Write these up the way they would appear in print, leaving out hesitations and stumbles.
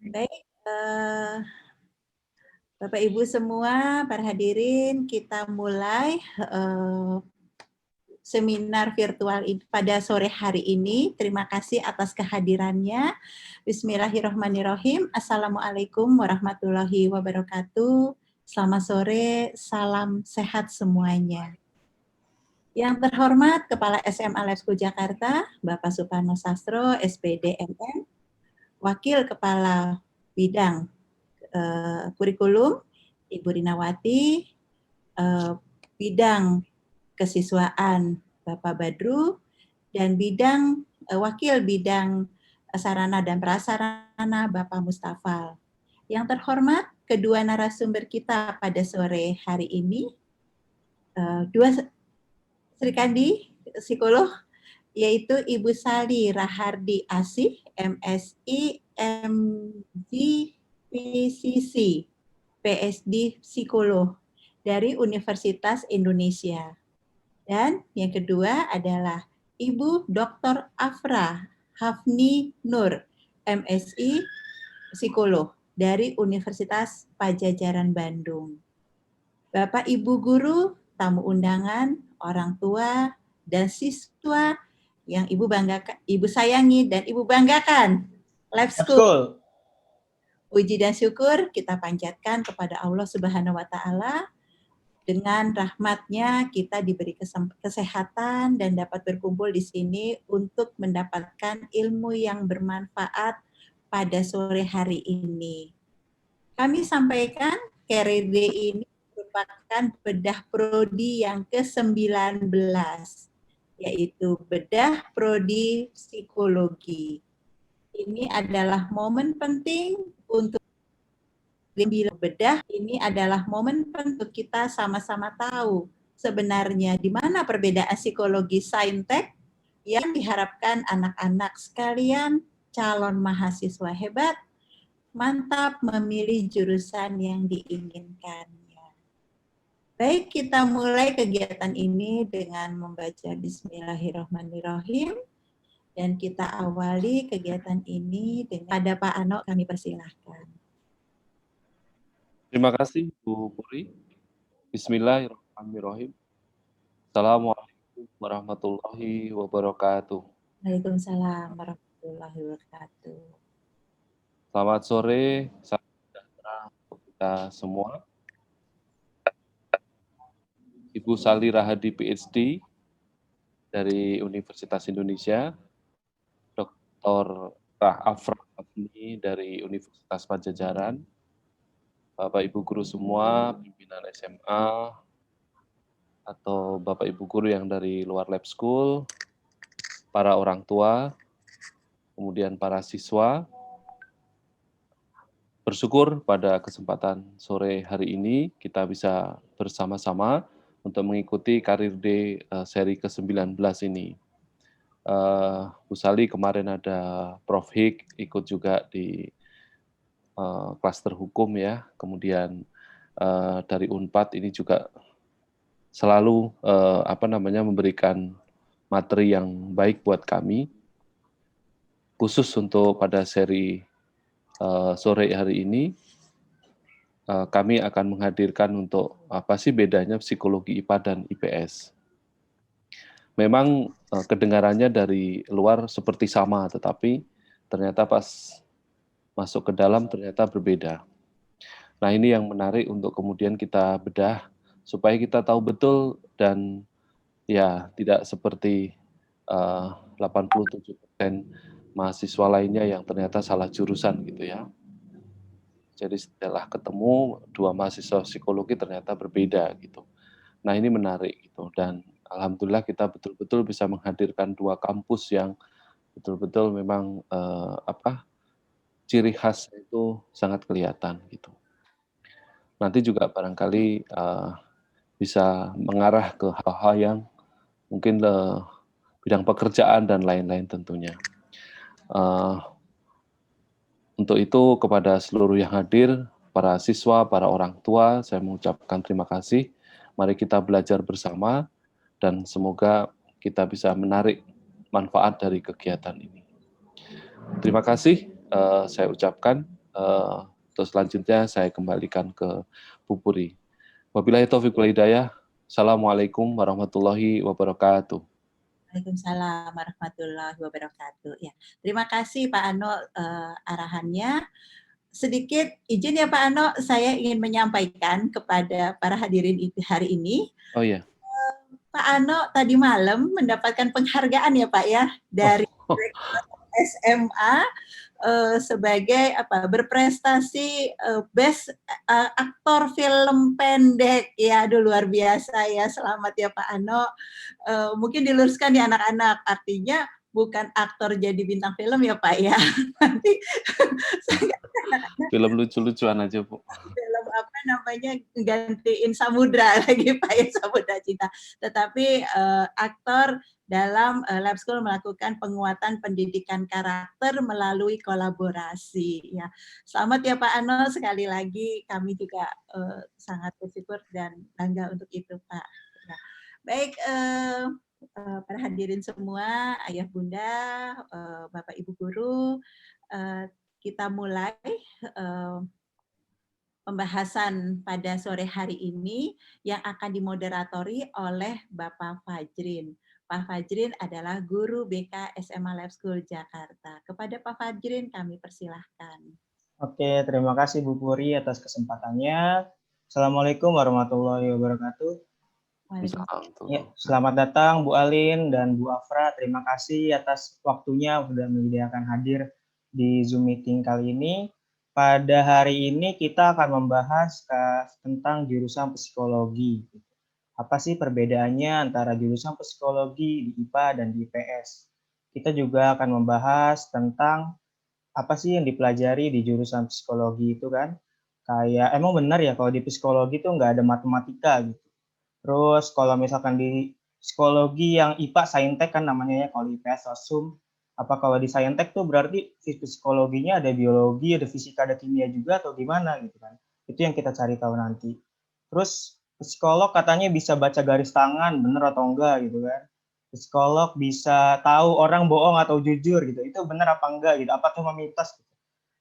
Baik, Bapak Ibu semua, para hadirin, kita mulai seminar virtual pada sore hari ini. Terima kasih atas kehadirannya. Bismillahirrahmanirrahim. Assalamualaikum warahmatullahi wabarakatuh. Selamat sore, salam sehat semuanya. Yang terhormat Kepala SMA Lab School Jakarta, Bapak Suparno Sastro, SPD MM, Wakil Kepala Bidang Kurikulum, Ibu Rinawati, bidang kesiswaan Bapak Badru, dan wakil bidang sarana dan prasarana Bapak Mustafa. Yang terhormat kedua narasumber kita pada sore hari ini, dua Sri Kandi, psikolog, yaitu Ibu Sali Rahardi Asih, MSI, MD, PCC, PSD Psikolog dari Universitas Indonesia. Dan yang kedua adalah Ibu Dr. Afra Hafni Nur, MSI Psikolog dari Universitas Padjadjaran Bandung. Bapak Ibu guru, tamu undangan, orang tua, dan siswa yang Ibu banggakan, Ibu sayangi dan Ibu banggakan, Lab School. Puji dan syukur kita panjatkan kepada Allah Subhanahu wa Ta'ala. Dengan rahmat-Nya kita diberi kesehatan dan dapat berkumpul di sini untuk mendapatkan ilmu yang bermanfaat pada sore hari ini. Kami sampaikan Career Day ini merupakan bedah prodi yang ke-19, yaitu bedah prodi psikologi. Ini adalah momen penting untuk bedah, ini adalah momen untuk kita sama-sama tahu sebenarnya di mana perbedaan psikologi saintek yang diharapkan anak-anak sekalian calon mahasiswa hebat mantap memilih jurusan yang diinginkannya. Baik, kita mulai kegiatan ini dengan membaca Bismillahirrahmanirrahim. Dan kita awali kegiatan ini dengan pada Pak Ano, kami persilahkan. Terima kasih Bu Puri. Bismillahirrahmanirrahim. Assalamualaikum warahmatullahi wabarakatuh. Waalaikumsalam warahmatullahi wabarakatuh. Selamat sore, salam sejahtera untuk kita semua. Ibu Sali Rahadi PhD dari Universitas Indonesia, Dr. Afra Hafni dari Universitas Padjadjaran, Bapak Ibu guru semua, pimpinan SMA, atau Bapak Ibu guru yang dari luar lab school, para orang tua, kemudian para siswa. Bersyukur pada kesempatan sore hari ini kita bisa bersama-sama untuk mengikuti Career Day seri ke-19 ini. Bu Sali kemarin ada Prof. Hik ikut juga di klaster hukum ya, kemudian dari Unpad ini juga selalu memberikan materi yang baik buat kami, khusus untuk pada seri sore hari ini kami akan menghadirkan untuk apa sih bedanya psikologi IPA dan IPS. Memang kedengarannya dari luar seperti sama, tetapi ternyata pas masuk ke dalam ternyata berbeda. Nah, ini yang menarik untuk kemudian kita bedah supaya kita tahu betul dan ya tidak seperti 87% mahasiswa lainnya yang ternyata salah jurusan gitu ya. Jadi setelah ketemu dua mahasiswa psikologi ternyata berbeda gitu. Nah, ini menarik gitu, dan alhamdulillah kita betul-betul bisa menghadirkan dua kampus yang betul-betul memang ciri khas itu sangat kelihatan gitu. Nanti juga barangkali bisa mengarah ke hal-hal yang mungkin bidang pekerjaan dan lain-lain tentunya. Untuk itu kepada seluruh yang hadir, para siswa, para orang tua, saya mengucapkan terima kasih. Mari kita belajar bersama dan semoga kita bisa menarik manfaat dari kegiatan ini. Terima kasih saya ucapkan. Terus selanjutnya saya kembalikan ke Bu Puri. Wabillahi taufiq wal hidayah. Assalamualaikum warahmatullahi wabarakatuh. Waalaikumsalam warahmatullahi wabarakatuh. Ya, terima kasih Pak Ano arahannya. Sedikit izin ya Pak Ano, saya ingin menyampaikan kepada para hadirin hari ini. Oh iya. Pak Ano tadi malam mendapatkan penghargaan ya Pak ya dari SMA sebagai berprestasi best aktor film pendek ya. Aduh luar biasa ya, selamat ya Pak Ano. Mungkin diluruskan ya anak-anak, artinya bukan aktor jadi bintang film ya Pak ya. Nanti film lucu-lucuan aja Bu. Film apa namanya, gantiin Samudra lagi Pak ya, Samudra Cinta. Tetapi aktor dalam lab school melakukan penguatan pendidikan karakter melalui kolaborasi ya. Selamat ya Pak Ano, sekali lagi kami juga sangat bersyukur dan bangga untuk itu Pak. Nah, baik para hadirin semua, ayah bunda, bapak ibu guru, kita mulai pembahasan pada sore hari ini yang akan dimoderatori oleh Bapak Fajrin. Pak Fajrin adalah guru BK SMA Lab School Jakarta. Kepada Pak Fajrin kami persilahkan. Oke, terima kasih Bu Puri atas kesempatannya. Assalamualaikum warahmatullahi wabarakatuh. Ya, selamat datang Bu Alin dan Bu Afra. Terima kasih atas waktunya sudah menyediakan hadir di Zoom meeting kali ini. Pada hari ini kita akan membahas tentang jurusan psikologi. Apa sih perbedaannya antara jurusan psikologi di IPA dan di IPS? Kita juga akan membahas tentang apa sih yang dipelajari di jurusan psikologi itu kan. Kayak emang benar ya kalau di psikologi itu nggak ada matematika gitu. Terus kalau misalkan di psikologi yang IPA Saintek kan namanya ya, kalau IPS Sosum. Apa kalau di Saintek tuh berarti psikologinya ada biologi, ada fisika, ada kimia juga atau gimana gitu kan. Itu yang kita cari tahu nanti. Terus psikolog katanya bisa baca garis tangan, bener atau enggak gitu kan. Psikolog bisa tahu orang bohong atau jujur gitu. Itu bener apa enggak gitu, apa cuma mitos gitu.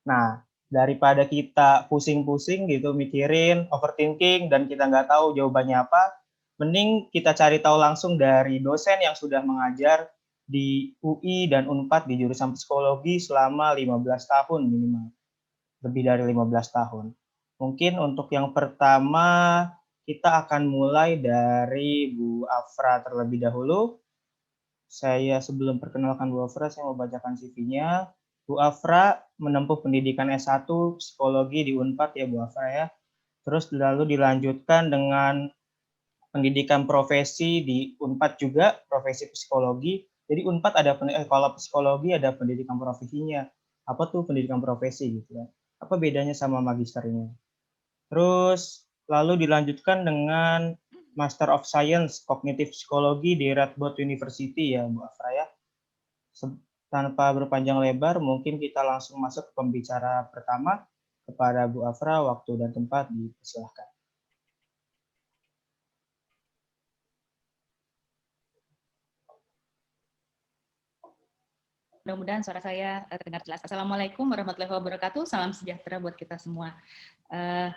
Nah, daripada kita pusing-pusing gitu mikirin, overthinking dan kita nggak tahu jawabannya apa, mending kita cari tahu langsung dari dosen yang sudah mengajar di UI dan Unpad di jurusan psikologi selama 15 tahun minimal. Lebih dari 15 tahun. Mungkin untuk yang pertama, kita akan mulai dari Bu Afra terlebih dahulu. Saya sebelum perkenalkan Bu Afra, saya mau bacakan CV-nya. Bu Afra menempuh pendidikan S1 psikologi di Unpad ya Bu Afra ya. Terus lalu dilanjutkan dengan pendidikan profesi di Unpad juga, profesi psikologi. Jadi Unpad ada kalau psikologi ada pendidikan profesinya. Apa tuh pendidikan profesi gitu ya? Apa bedanya sama magisternya? Terus lalu dilanjutkan dengan Master of Science Kognitif Psikologi di Radboud University ya Bu Afra ya. Tanpa berpanjang lebar, mungkin kita langsung masuk ke pembicara pertama. Kepada Bu Afra, waktu dan tempat dipersilahkan. Mudah-mudahan suara saya terdengar jelas. Assalamualaikum warahmatullahi wabarakatuh. Salam sejahtera buat kita semua.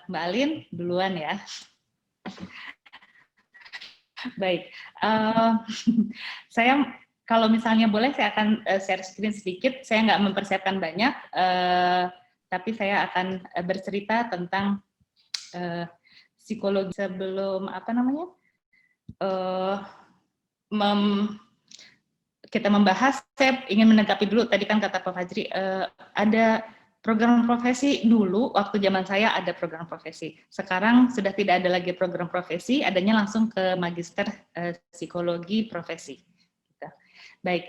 Mbak Alin, duluan ya. Baik. Saya kalau misalnya boleh, saya akan share screen sedikit. Saya nggak mempersiapkan banyak, tapi saya akan bercerita tentang psikologi sebelum kita membahas. Saya ingin menanggapi dulu, tadi kan kata Pak Fajri, ada program profesi dulu, waktu zaman saya ada program profesi. Sekarang sudah tidak ada lagi program profesi, adanya langsung ke magister psikologi profesi. Gitu. Baik,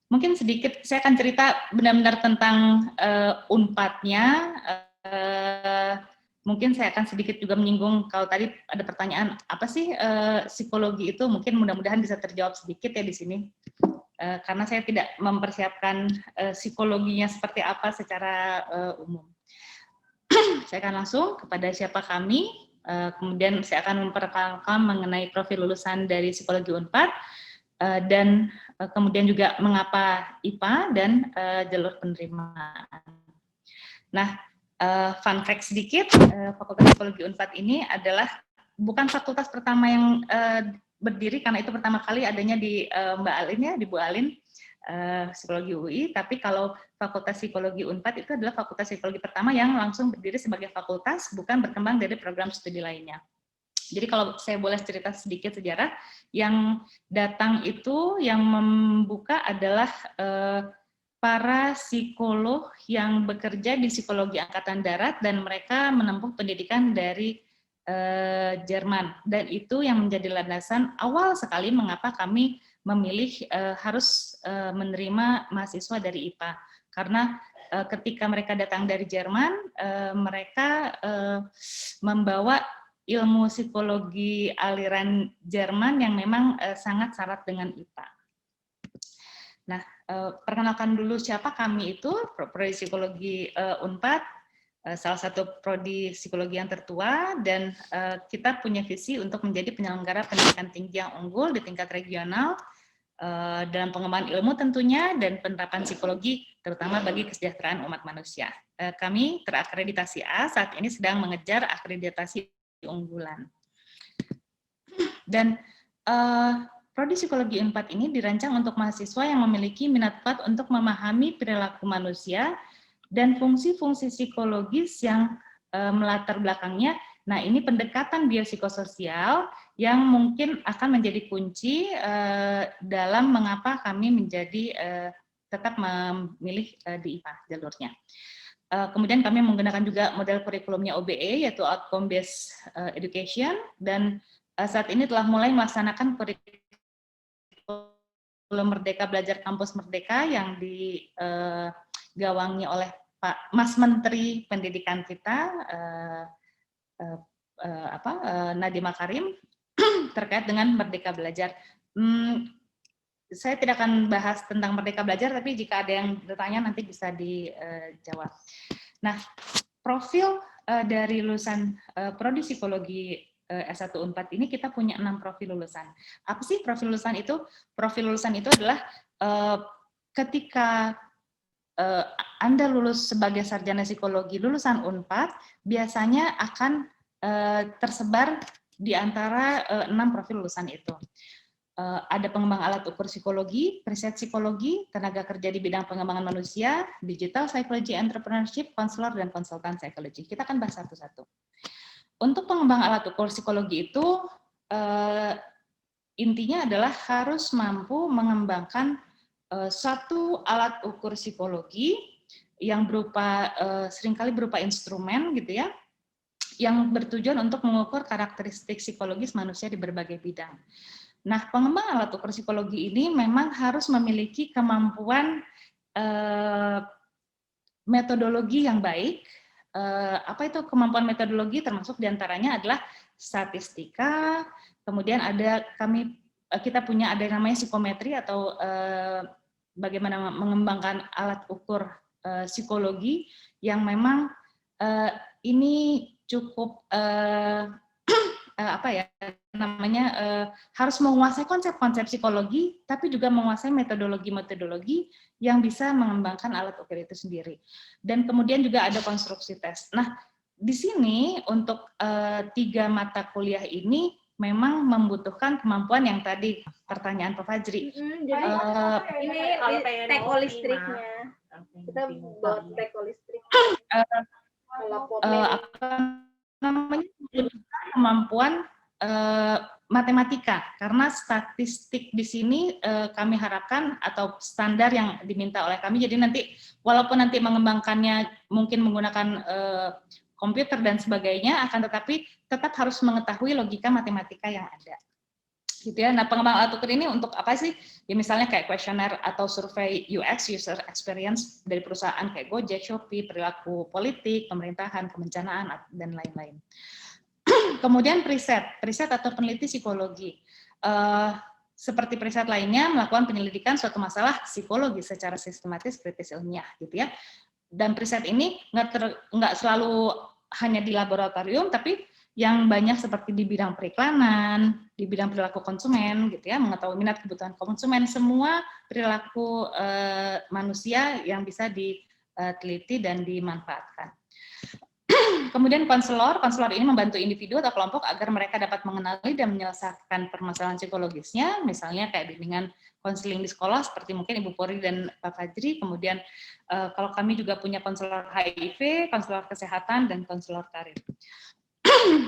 mungkin sedikit saya akan cerita benar-benar tentang Unpadnya. Mungkin saya akan sedikit juga menyinggung, kalau tadi ada pertanyaan, apa sih psikologi itu, mungkin mudah-mudahan bisa terjawab sedikit ya di sini. Karena saya tidak mempersiapkan psikologinya seperti apa secara umum. Saya akan langsung kepada siapa kami, kemudian saya akan memperkenalkan mengenai profil lulusan dari psikologi Unpad, dan kemudian juga mengapa IPA dan jalur penerimaan. Nah, fun fact sedikit, Fakultas Psikologi Unpad ini adalah bukan fakultas pertama yang berdiri, karena itu pertama kali adanya di Mbak Alin ya, di Bu Alin, Psikologi UI, tapi kalau Fakultas Psikologi Unpad itu adalah fakultas psikologi pertama yang langsung berdiri sebagai fakultas, bukan berkembang dari program studi lainnya. Jadi kalau saya boleh cerita sedikit sejarah, yang datang itu yang membuka adalah para psikolog yang bekerja di psikologi angkatan darat dan mereka menempuh pendidikan dari Jerman, dan itu yang menjadi landasan awal sekali mengapa kami memilih harus menerima mahasiswa dari IPA, karena ketika mereka datang dari Jerman, mereka membawa ilmu psikologi aliran Jerman yang memang sangat syarat dengan IPA. Nah, perkenalkan dulu siapa kami itu, Prodi Psikologi Unpad, salah satu prodi psikologi yang tertua, dan kita punya visi untuk menjadi penyelenggara pendidikan tinggi yang unggul di tingkat regional dalam pengembangan ilmu tentunya dan penerapan psikologi terutama bagi kesejahteraan umat manusia. Kami terakreditasi A, saat ini sedang mengejar akreditasi unggulan. Dan Prodi Psikologi Unpad ini dirancang untuk mahasiswa yang memiliki minat kuat untuk memahami perilaku manusia dan fungsi-fungsi psikologis yang melatar belakangnya. Nah, ini pendekatan biopsikososial yang mungkin akan menjadi kunci dalam mengapa kami menjadi tetap memilih di IPA jalurnya. Kemudian kami menggunakan juga model kurikulumnya OBE, yaitu Outcome Based Education, dan saat ini telah mulai melaksanakan kurikulum Merdeka Belajar Kampus Merdeka yang digawangi oleh Pak Mas Menteri Pendidikan kita, Nadiem Makarim, terkait dengan Merdeka Belajar. Saya tidak akan bahas tentang Merdeka Belajar, tapi jika ada yang bertanya nanti bisa dijawab. Nah, profil dari lulusan Prodi Psikologi S1 Unpad ini kita punya 6 profil lulusan. Apa sih profil lulusan itu? Profil lulusan itu adalah ketika Anda lulus sebagai sarjana psikologi lulusan Unpad, biasanya akan tersebar di antara 6 profil lulusan itu. Ada pengembang alat ukur psikologi, riset psikologi, tenaga kerja di bidang pengembangan manusia, digital psychology, entrepreneurship, konselor, dan konsultan psikologi. Kita akan bahas satu-satu. Untuk pengembang alat ukur psikologi itu, intinya adalah harus mampu mengembangkan satu alat ukur psikologi yang berupa, seringkali berupa instrumen gitu ya, yang bertujuan untuk mengukur karakteristik psikologis manusia di berbagai bidang. Nah, pengembang alat ukur psikologi ini memang harus memiliki kemampuan metodologi yang baik. Apa itu kemampuan metodologi? Termasuk diantaranya adalah statistika, kemudian kita punya ada yang namanya psikometri atau bagaimana mengembangkan alat ukur psikologi yang memang ini cukup harus menguasai konsep-konsep psikologi, tapi juga menguasai metodologi-metodologi yang bisa mengembangkan alat ukur itu sendiri. Dan kemudian juga ada konstruksi tes. Nah, di sini untuk 3 mata kuliah ini memang membutuhkan kemampuan yang tadi pertanyaan Pak Fajri. Jadi ini teko listriknya. Kita buat teko listrik. Kemampuan matematika, karena statistik di sini kami harapkan atau standar yang diminta oleh kami. Jadi nanti walaupun nanti mengembangkannya mungkin menggunakan komputer dan sebagainya, akan tetapi tetap harus mengetahui logika matematika yang ada. Gitu ya. Nah, pengembang alat ukur ini untuk apa sih? Ya misalnya kayak kuesioner atau survei UX, user experience dari perusahaan kayak Gojek, Shopee, perilaku politik, pemerintahan, kebencanaan, dan lain-lain. Kemudian periset atau peneliti psikologi. Seperti periset lainnya, melakukan penyelidikan suatu masalah psikologi secara sistematis, kritis, ilmiah, gitu ya. Dan periset ini nggak selalu hanya di laboratorium, tapi yang banyak seperti di bidang periklanan, di bidang perilaku konsumen, gitu ya, mengetahui minat kebutuhan konsumen, semua perilaku manusia yang bisa diteliti dan dimanfaatkan. Kemudian konselor ini membantu individu atau kelompok agar mereka dapat mengenali dan menyelesaikan permasalahan psikologisnya, misalnya kayak bimbingan konseling di sekolah seperti mungkin Ibu Pori dan Pak Fajri. Kemudian kalau kami juga punya konselor HIV, konselor kesehatan, dan konselor karir.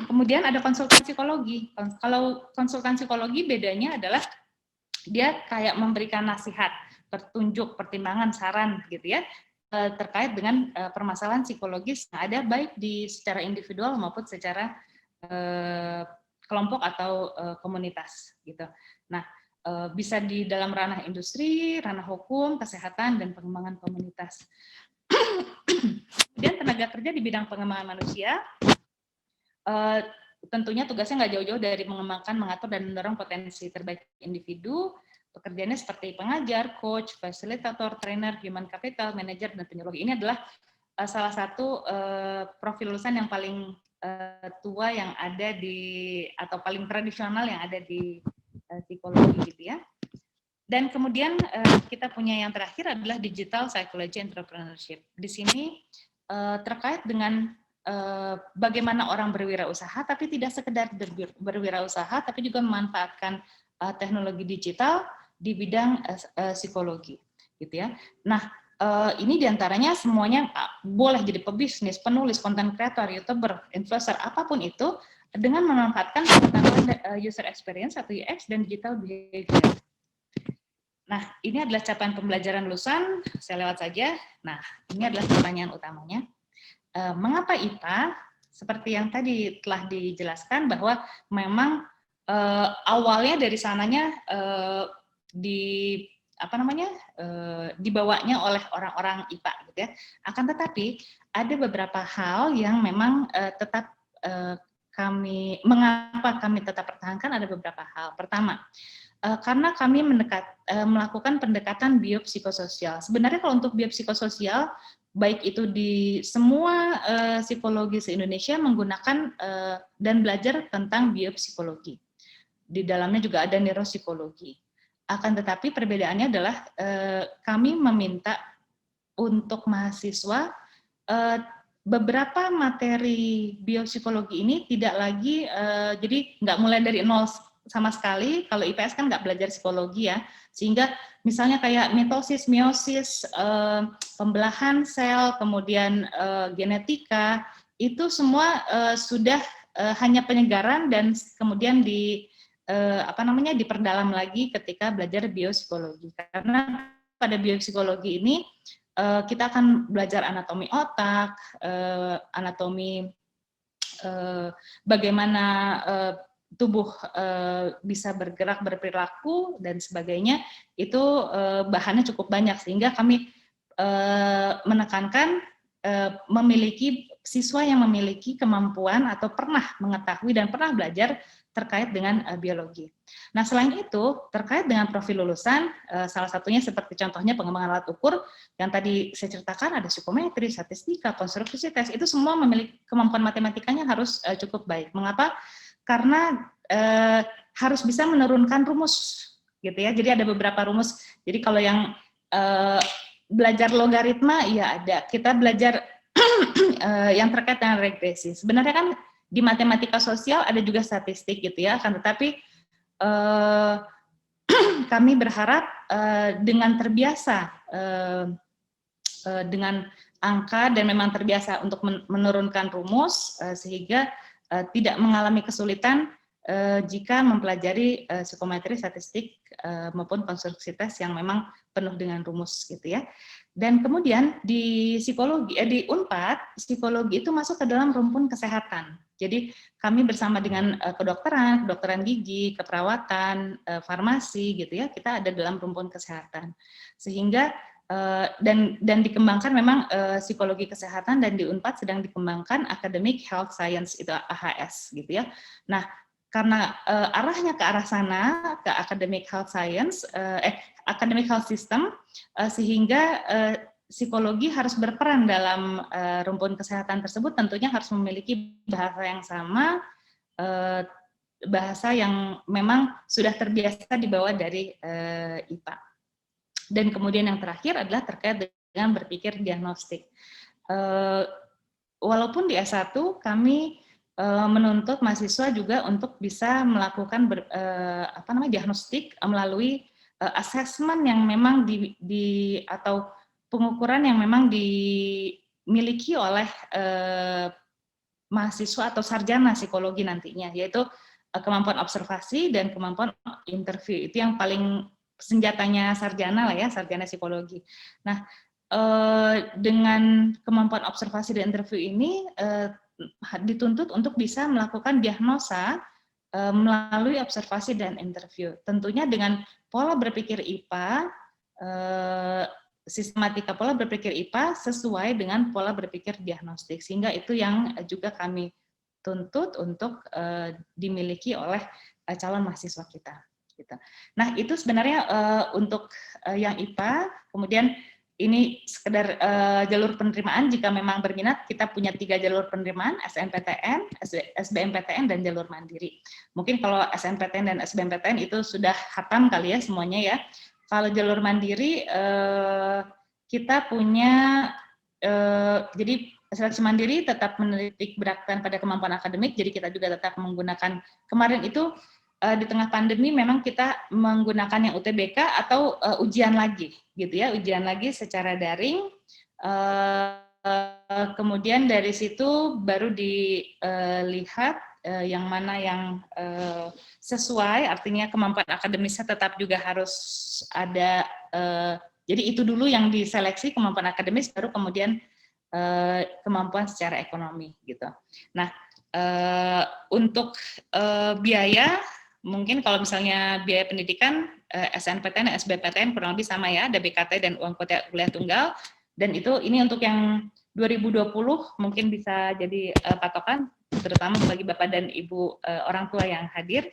Kemudian ada konsultan psikologi. Kalau konsultan psikologi bedanya adalah dia kayak memberikan nasihat, petunjuk, pertimbangan, saran gitu ya, terkait dengan permasalahan psikologis yang ada baik secara individual maupun secara kelompok atau komunitas gitu. Nah, bisa di dalam ranah industri, ranah hukum, kesehatan, dan pengembangan komunitas. Kemudian tenaga kerja di bidang pengembangan manusia, tentunya tugasnya nggak jauh-jauh dari mengembangkan, mengatur, dan mendorong potensi terbaik individu. Pekerjaannya seperti pengajar, coach, fasilitator, trainer, human capital, manager, dan penyuluh. Ini adalah salah satu profil lulusan yang paling tua yang ada atau paling tradisional yang ada di psikologi gitu ya. Dan kemudian kita punya yang terakhir adalah digital psychology entrepreneurship. Di sini terkait dengan bagaimana orang berwirausaha, tapi tidak sekedar berwirausaha, tapi juga memanfaatkan teknologi digital di bidang psikologi, gitu ya. Nah, ini diantaranya semuanya boleh jadi pebisnis, penulis, content creator, youtuber, influencer, apapun itu, dengan memanfaatkan pengetahuan user experience atau UX dan digital behavior. Nah, ini adalah capaian pembelajaran lulusan, saya lewat saja. Nah, ini adalah pertanyaan utamanya. Mengapa IPA? Seperti yang tadi telah dijelaskan bahwa memang awalnya dari sananya dibawanya oleh orang-orang IPA gitu ya. Akan tetapi ada beberapa hal yang memang tetap mengapa kami tetap pertahankan, ada beberapa hal. Pertama, karena kami melakukan pendekatan biopsikososial. Sebenarnya kalau untuk biopsikososial, baik itu di semua psikologi se-Indonesia menggunakan dan belajar tentang biopsikologi. Di dalamnya juga ada neuropsikologi. Akan tetapi perbedaannya adalah kami meminta untuk mahasiswa beberapa materi biopsikologi ini tidak lagi, jadi nggak mulai dari nol sama sekali. Kalau IPS kan nggak belajar psikologi ya, sehingga misalnya kayak mitosis, meiosis, pembelahan sel, kemudian genetika, itu semua sudah hanya penyegaran dan kemudian diperdalam lagi ketika belajar biopsikologi. Karena pada biopsikologi ini kita akan belajar anatomi otak, anatomi bagaimana tubuh bisa bergerak, berperilaku, dan sebagainya. Itu bahannya cukup banyak, sehingga kami menekankan siswa yang memiliki kemampuan atau pernah mengetahui dan pernah belajar terkait dengan biologi. Nah, selain itu, terkait dengan profil lulusan, salah satunya seperti contohnya pengembangan alat ukur, yang tadi saya ceritakan ada psikometri, statistika, konstruksi tes, itu semua memiliki kemampuan matematikanya harus cukup baik. Mengapa? Karena harus bisa menurunkan rumus, gitu ya. Jadi ada beberapa rumus. Jadi kalau yang belajar logaritma, ya ada. Kita belajar yang terkait dengan regresi. Sebenarnya kan di matematika sosial ada juga statistik gitu ya, kan, tetapi kami berharap dengan terbiasa dengan angka dan memang terbiasa untuk menurunkan rumus sehingga tidak mengalami kesulitan jika mempelajari psikometri, statistik maupun konstruksi tes yang memang penuh dengan rumus gitu ya. Dan kemudian di psikologi di Unpad, psikologi itu masuk ke dalam rumpun kesehatan. Jadi kami bersama dengan kedokteran gigi, keperawatan, farmasi gitu ya, kita ada dalam rumpun kesehatan. Sehingga dan dikembangkan memang psikologi kesehatan, dan di Unpad sedang dikembangkan academic health science, itu AHS gitu ya. Nah, karena arahnya ke arah sana, ke academic health science, academic health system, sehingga psikologi harus berperan dalam rumpun kesehatan tersebut, tentunya harus memiliki bahasa yang sama, bahasa yang memang sudah terbiasa dibawa dari IPA. Dan kemudian yang terakhir adalah terkait dengan berpikir diagnostik. Walaupun di S1 kami menuntut mahasiswa juga untuk bisa melakukan diagnostik melalui asesmen yang memang atau pengukuran yang memang dimiliki oleh mahasiswa atau sarjana psikologi nantinya, yaitu kemampuan observasi dan kemampuan interview. Itu yang paling senjatanya sarjana lah ya, sarjana psikologi. Nah, dengan kemampuan observasi dan interview ini dituntut untuk bisa melakukan diagnosa melalui observasi dan interview. Tentunya dengan pola berpikir IPA, sistematika pola berpikir IPA sesuai dengan pola berpikir diagnostik, sehingga itu yang juga kami tuntut untuk dimiliki oleh calon mahasiswa kita. Gitu. Nah, itu sebenarnya untuk yang IPA. Kemudian ini sekedar jalur penerimaan, jika memang berminat, kita punya 3 jalur penerimaan, SNPTN, SBMPTN, dan jalur mandiri. Mungkin kalau SNPTN dan SBMPTN itu sudah hatam kali ya semuanya ya. Kalau jalur mandiri, kita punya, jadi seleksi mandiri tetap menitik beratkan pada kemampuan akademik, jadi kita juga tetap menggunakan, kemarin itu di tengah pandemi memang kita menggunakan yang UTBK atau ujian lagi, gitu ya, ujian lagi secara daring. Kemudian dari situ baru dilihat yang mana yang sesuai, artinya kemampuan akademisnya tetap juga harus ada. Jadi itu dulu yang diseleksi, kemampuan akademis, baru kemudian kemampuan secara ekonomi, gitu. Nah, untuk biaya, mungkin kalau misalnya biaya pendidikan, SNPTN dan SBMPTN kurang lebih sama ya, ada BKT dan uang kuliah tunggal, dan ini untuk yang 2020 mungkin bisa jadi patokan, terutama bagi Bapak dan Ibu orang tua yang hadir.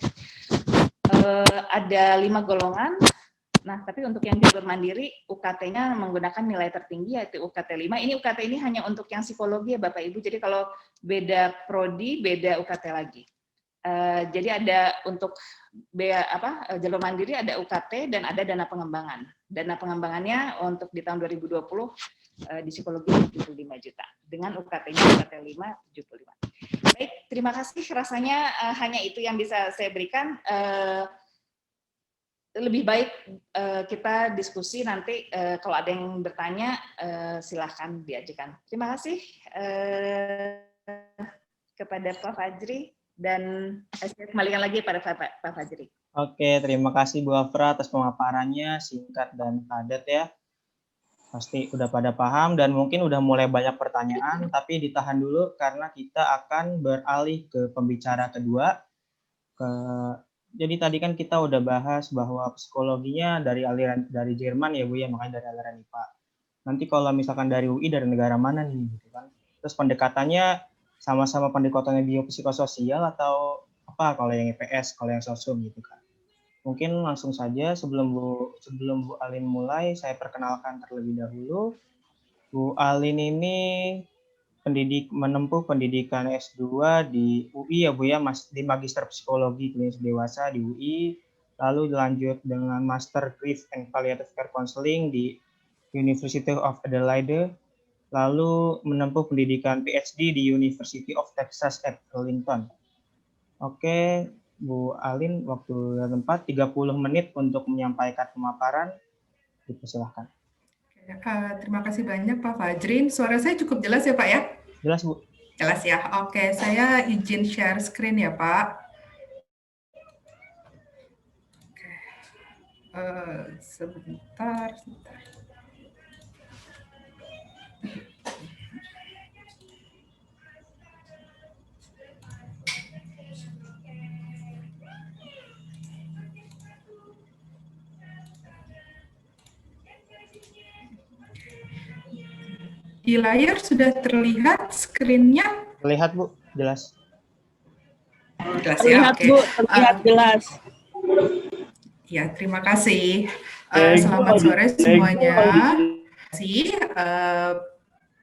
Ada 5 golongan, nah tapi untuk yang jalur mandiri, UKT-nya menggunakan nilai tertinggi, yaitu UKT 5, ini UKT ini hanya untuk yang psikologi ya Bapak Ibu, jadi kalau beda prodi, beda UKT lagi. Jadi ada untuk jalur mandiri ada UKT dan ada dana pengembangan. Dana pengembangannya untuk di tahun 2020 di psikologi 75 juta dengan UKT-nya UKT 5 75. Baik, terima kasih. Rasanya hanya itu yang bisa saya berikan. Lebih baik kita diskusi nanti, kalau ada yang bertanya silahkan diajukan. Terima kasih kepada Pak Fajri. Dan saya kembalikan lagi pada Pak Fajri. Oke, terima kasih Bu Afra atas pemaparannya singkat dan padat ya. Pasti udah pada paham dan mungkin udah mulai banyak pertanyaan, tapi ditahan dulu karena kita akan beralih ke pembicara kedua. Jadi tadi kan kita udah bahas bahwa psikologinya dari Jerman ya Bu ya, makanya dari aliran IPA. Nanti kalau misalkan dari UI, dari negara mana nih gitu kan. Terus pendekatannya sama-sama pendekatannya biopsikososial atau apa kalau yang IPS, kalau yang sosum gitu kan. Mungkin langsung saja sebelum Bu Alin mulai, saya perkenalkan terlebih dahulu. Bu Alin ini menempuh pendidikan S2 di UI ya Bu ya, di Magister Psikologi Klinis Dewasa di UI, lalu dilanjut dengan Master Grief and Palliative Care Counseling di University of Adelaide, lalu menempuh pendidikan PhD di University of Texas at Arlington. Oke, Bu Alin, waktu dan tempat 30 menit untuk menyampaikan pemaparan. Dipersilahkan. Terima kasih banyak Pak Fajrin. Suara saya cukup jelas ya Pak ya? Jelas Bu. Jelas ya. Oke, saya izin share screen ya Pak. Oke. Sebentar. Di layar sudah terlihat screen-nya? Terlihat Bu, jelas. Jelas terlihat ya, Bu, terlihat jelas. Ya, terima kasih. Selamat sore semuanya.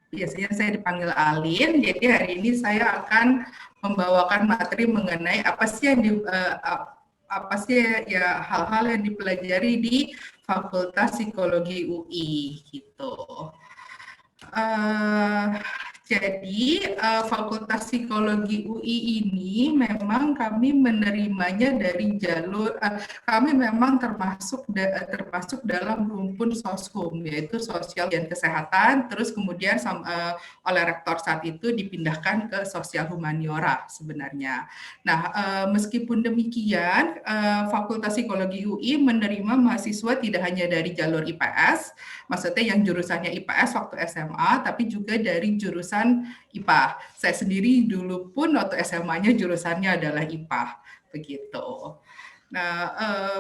Biasanya saya dipanggil Alin, jadi hari ini saya akan membawakan materi mengenai apa sih hal-hal yang dipelajari di Fakultas Psikologi UI gitu. Jadi Fakultas Psikologi UI ini memang kami menerimanya dari jalur, kami memang termasuk dalam rumpun Soshum, yaitu Sosial dan Kesehatan, terus kemudian oleh rektor saat itu dipindahkan ke Sosial Humaniora sebenarnya. Nah, meskipun demikian, Fakultas Psikologi UI menerima mahasiswa tidak hanya dari jalur IPS, maksudnya yang jurusannya IPS waktu SMA, tapi juga dari jurusan IPA. Saya sendiri dulu pun waktu SMA-nya jurusannya adalah IPA, begitu. Nah,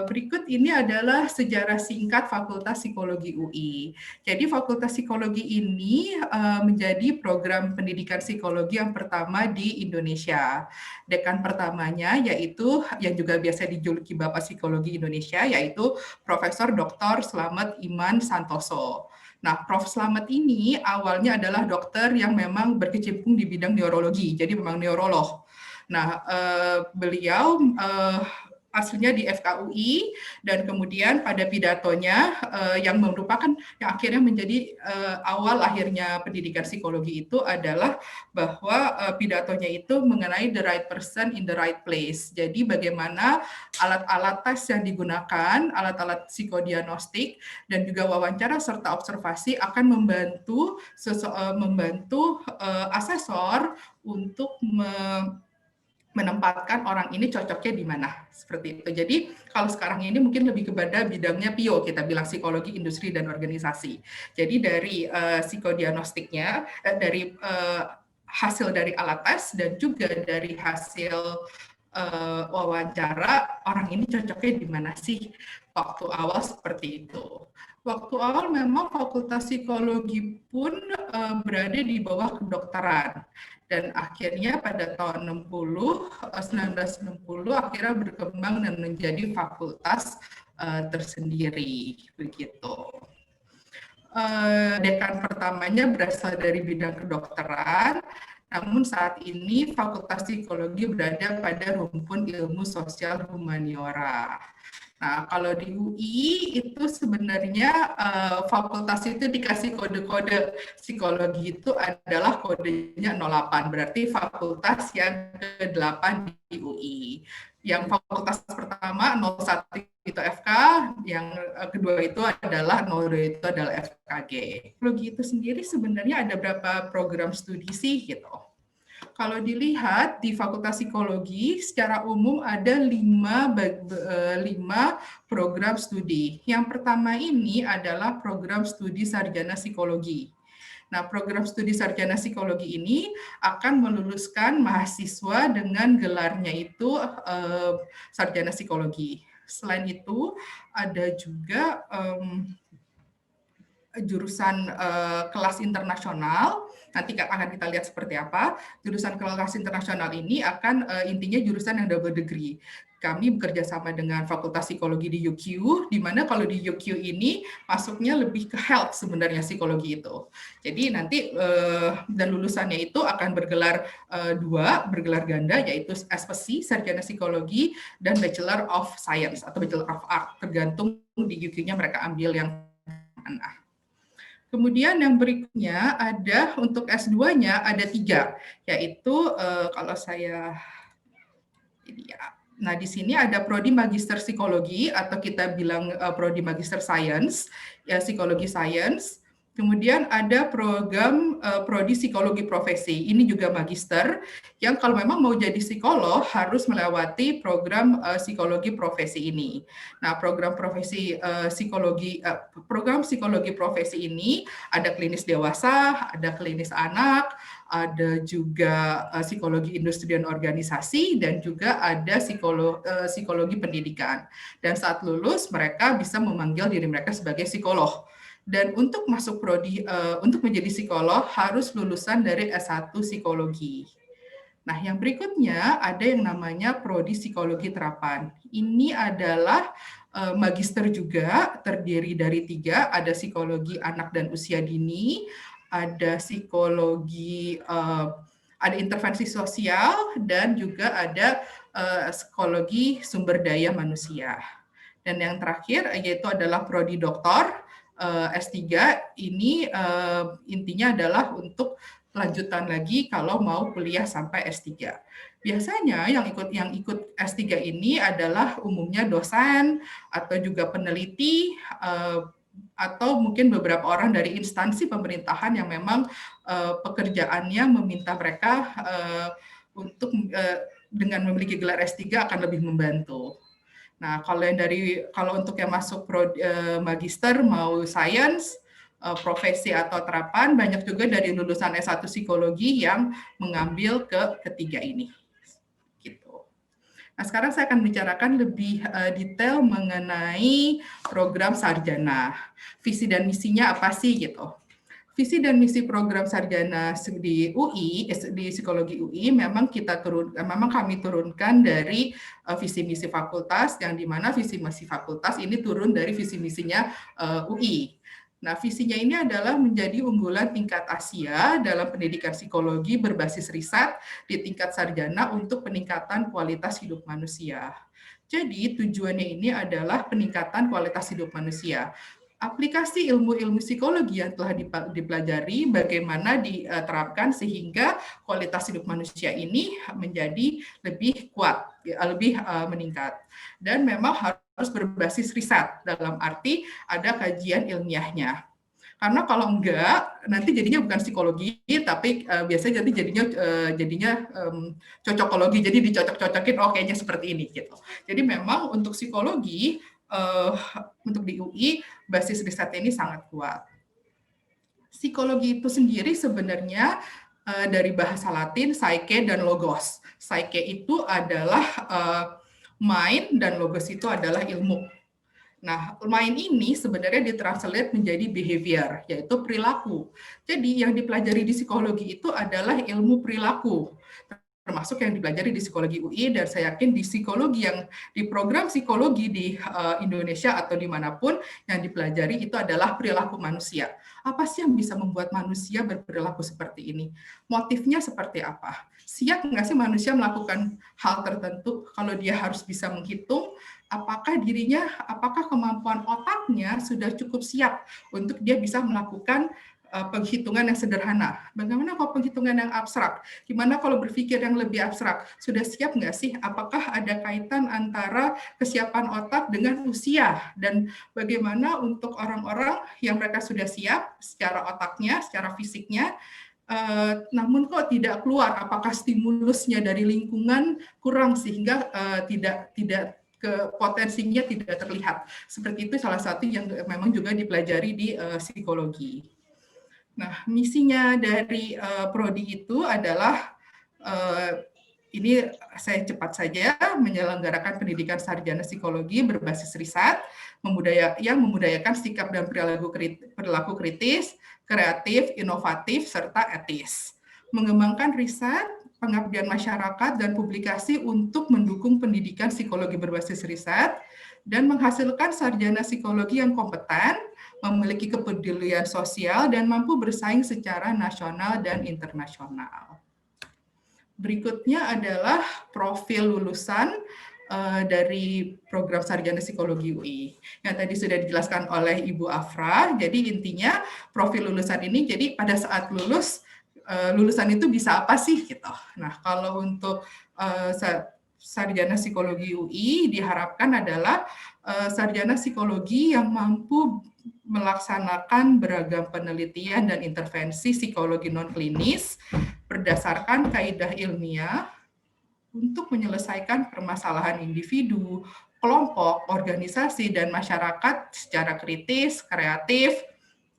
berikut ini adalah sejarah singkat Fakultas Psikologi UI. Jadi Fakultas Psikologi ini menjadi program pendidikan psikologi yang pertama di Indonesia. Dekan pertamanya yaitu yang juga biasa dijuluki Bapak Psikologi Indonesia, yaitu Profesor Dr. Slamet Iman Santoso. Nah, Prof. Slamet ini awalnya adalah dokter yang memang berkecimpung di bidang neurologi, jadi memang neurolog. Nah, beliau aslinya di FKUI dan kemudian pada pidatonya yang merupakan yang akhirnya menjadi awal akhirnya pendidikan psikologi itu adalah bahwa pidatonya itu mengenai the right person in the right place. Jadi bagaimana alat-alat tes yang digunakan, alat-alat psikodiagnostik dan juga wawancara serta observasi akan membantu asesor untuk menempatkan orang ini cocoknya di mana, seperti itu. Jadi kalau sekarang ini mungkin lebih kepada bidangnya PIO, kita bilang psikologi industri dan organisasi. Jadi dari psikodiagnostiknya, dari hasil dari alat tes dan juga dari hasil wawancara, orang ini cocoknya di mana sih waktu awal seperti itu. Waktu awal memang Fakultas Psikologi pun berada di bawah kedokteran. Dan akhirnya pada tahun 1960 akhirnya berkembang dan menjadi fakultas tersendiri, begitu. Dekan pertamanya berasal dari bidang kedokteran, namun saat ini Fakultas Psikologi berada pada rumpun ilmu sosial humaniora. Nah, kalau di UI itu sebenarnya fakultas itu dikasih kode-kode psikologi itu adalah kodenya 08, berarti fakultas yang ke-8 di UI. Yang fakultas pertama 01 itu FK, yang kedua itu adalah 02 itu adalah FKG. Psikologi itu sendiri sebenarnya ada berapa program studi sih gitu. Kalau dilihat di Fakultas Psikologi, secara umum ada 5 program studi. Yang pertama ini adalah program studi sarjana psikologi. Nah, program studi sarjana psikologi ini akan meluluskan mahasiswa dengan gelarnya itu sarjana psikologi. Selain itu, ada juga jurusan kelas internasional. Nanti akan kita lihat seperti apa. Jurusan kelas internasional ini akan intinya jurusan yang double degree. Kami bekerja sama dengan Fakultas Psikologi di UQ, di mana kalau di UQ ini masuknya lebih ke health sebenarnya psikologi itu. Jadi nanti dan lulusannya itu akan bergelar bergelar ganda, yaitu SPC, Sarjana Psikologi, dan Bachelor of Science atau Bachelor of Art, tergantung di UQ-nya mereka ambil yang mana. Kemudian yang berikutnya ada untuk S2-nya ada 3, yaitu kalau saya ini ya. Nah, di sini ada prodi magister psikologi atau kita bilang prodi magister science, ya psikologi science. Kemudian ada program prodi psikologi profesi. Ini juga magister yang kalau memang mau jadi psikolog harus melewati program psikologi profesi ini. Nah, program profesi program psikologi profesi ini ada klinis dewasa, ada klinis anak, ada juga psikologi industri dan organisasi, dan juga ada psikologi pendidikan. Dan saat lulus mereka bisa memanggil diri mereka sebagai psikolog. Dan untuk masuk prodi, untuk menjadi psikolog harus lulusan dari S1 psikologi. Nah, yang berikutnya ada yang namanya prodi psikologi terapan. Ini adalah magister juga, terdiri dari 3, ada psikologi anak dan usia dini, ada psikologi, ada intervensi sosial, dan juga ada psikologi sumber daya manusia. Dan yang terakhir yaitu adalah prodi doktor, S3 ini intinya adalah untuk lanjutan lagi kalau mau kuliah sampai S3. Biasanya yang ikut S3 ini adalah umumnya dosen atau juga peneliti atau mungkin beberapa orang dari instansi pemerintahan yang memang pekerjaannya meminta mereka untuk dengan memiliki gelar S3 akan lebih membantu. Nah, kalau untuk yang masuk magister mau sains, profesi atau terapan, banyak juga dari lulusan S1 psikologi yang mengambil ketiga ini. Gitu. Nah, sekarang saya akan bicarakan lebih detail mengenai program sarjana. Visi dan misinya apa sih gitu. Visi dan misi program sarjana di UI, di psikologi UI memang kami turunkan dari visi misi fakultas, yang dimana visi misi fakultas ini turun dari visi misinya UI. Nah, visinya ini adalah menjadi unggulan tingkat Asia dalam pendidikan psikologi berbasis riset di tingkat sarjana untuk peningkatan kualitas hidup manusia. Jadi, tujuannya ini adalah peningkatan kualitas hidup manusia. Aplikasi ilmu-ilmu psikologi yang telah dipelajari bagaimana diterapkan sehingga kualitas hidup manusia ini menjadi lebih kuat, lebih meningkat. Dan memang harus berbasis riset, dalam arti ada kajian ilmiahnya. Karena kalau enggak, nanti jadinya bukan psikologi, tapi biasanya jadinya cocokologi, jadi dicocok-cocokin, oh kayaknya seperti ini gitu. Jadi memang untuk psikologi, untuk di UI, basis riset ini sangat kuat. Psikologi itu sendiri sebenarnya dari bahasa Latin, psyche dan logos. Psyche itu adalah mind dan logos itu adalah ilmu. Nah, mind ini sebenarnya ditranslate menjadi behavior, yaitu perilaku. Jadi yang dipelajari di psikologi itu adalah ilmu perilaku, termasuk yang dipelajari di psikologi UI, dan saya yakin di psikologi yang di program psikologi di Indonesia atau dimanapun yang dipelajari itu adalah perilaku manusia. Apa sih yang bisa membuat manusia berperilaku seperti ini? Motifnya seperti apa? Siap nggak sih manusia melakukan hal tertentu kalau dia harus bisa menghitung? Apakah kemampuan otaknya sudah cukup siap untuk dia bisa melakukan penghitungan yang sederhana. Bagaimana kalau penghitungan yang abstrak? Gimana kalau berpikir yang lebih abstrak? Sudah siap nggak sih? Apakah ada kaitan antara kesiapan otak dengan usia? Dan bagaimana untuk orang-orang yang mereka sudah siap secara otaknya, secara fisiknya, namun kok tidak keluar? Apakah stimulusnya dari lingkungan kurang sehingga potensinya tidak terlihat? Seperti itu salah satu yang memang juga dipelajari di psikologi. Nah, misinya dari prodi itu adalah ini saya cepat saja, menyelenggarakan pendidikan sarjana psikologi berbasis riset, yang memudayakan sikap dan perilaku kritis, kreatif, inovatif, serta etis. Mengembangkan riset, pengabdian masyarakat, dan publikasi untuk mendukung pendidikan psikologi berbasis riset, dan menghasilkan sarjana psikologi yang kompeten, memiliki kepedulian sosial, dan mampu bersaing secara nasional dan internasional. Berikutnya adalah profil lulusan dari program sarjana psikologi UI. Yang tadi sudah dijelaskan oleh Ibu Afra, jadi intinya profil lulusan ini, jadi pada saat lulusan itu bisa apa sih? Gitu. Nah, kalau untuk sarjana psikologi UI diharapkan adalah sarjana psikologi yang mampu melaksanakan beragam penelitian dan intervensi psikologi non-klinis berdasarkan kaidah ilmiah untuk menyelesaikan permasalahan individu, kelompok, organisasi, dan masyarakat secara kritis, kreatif,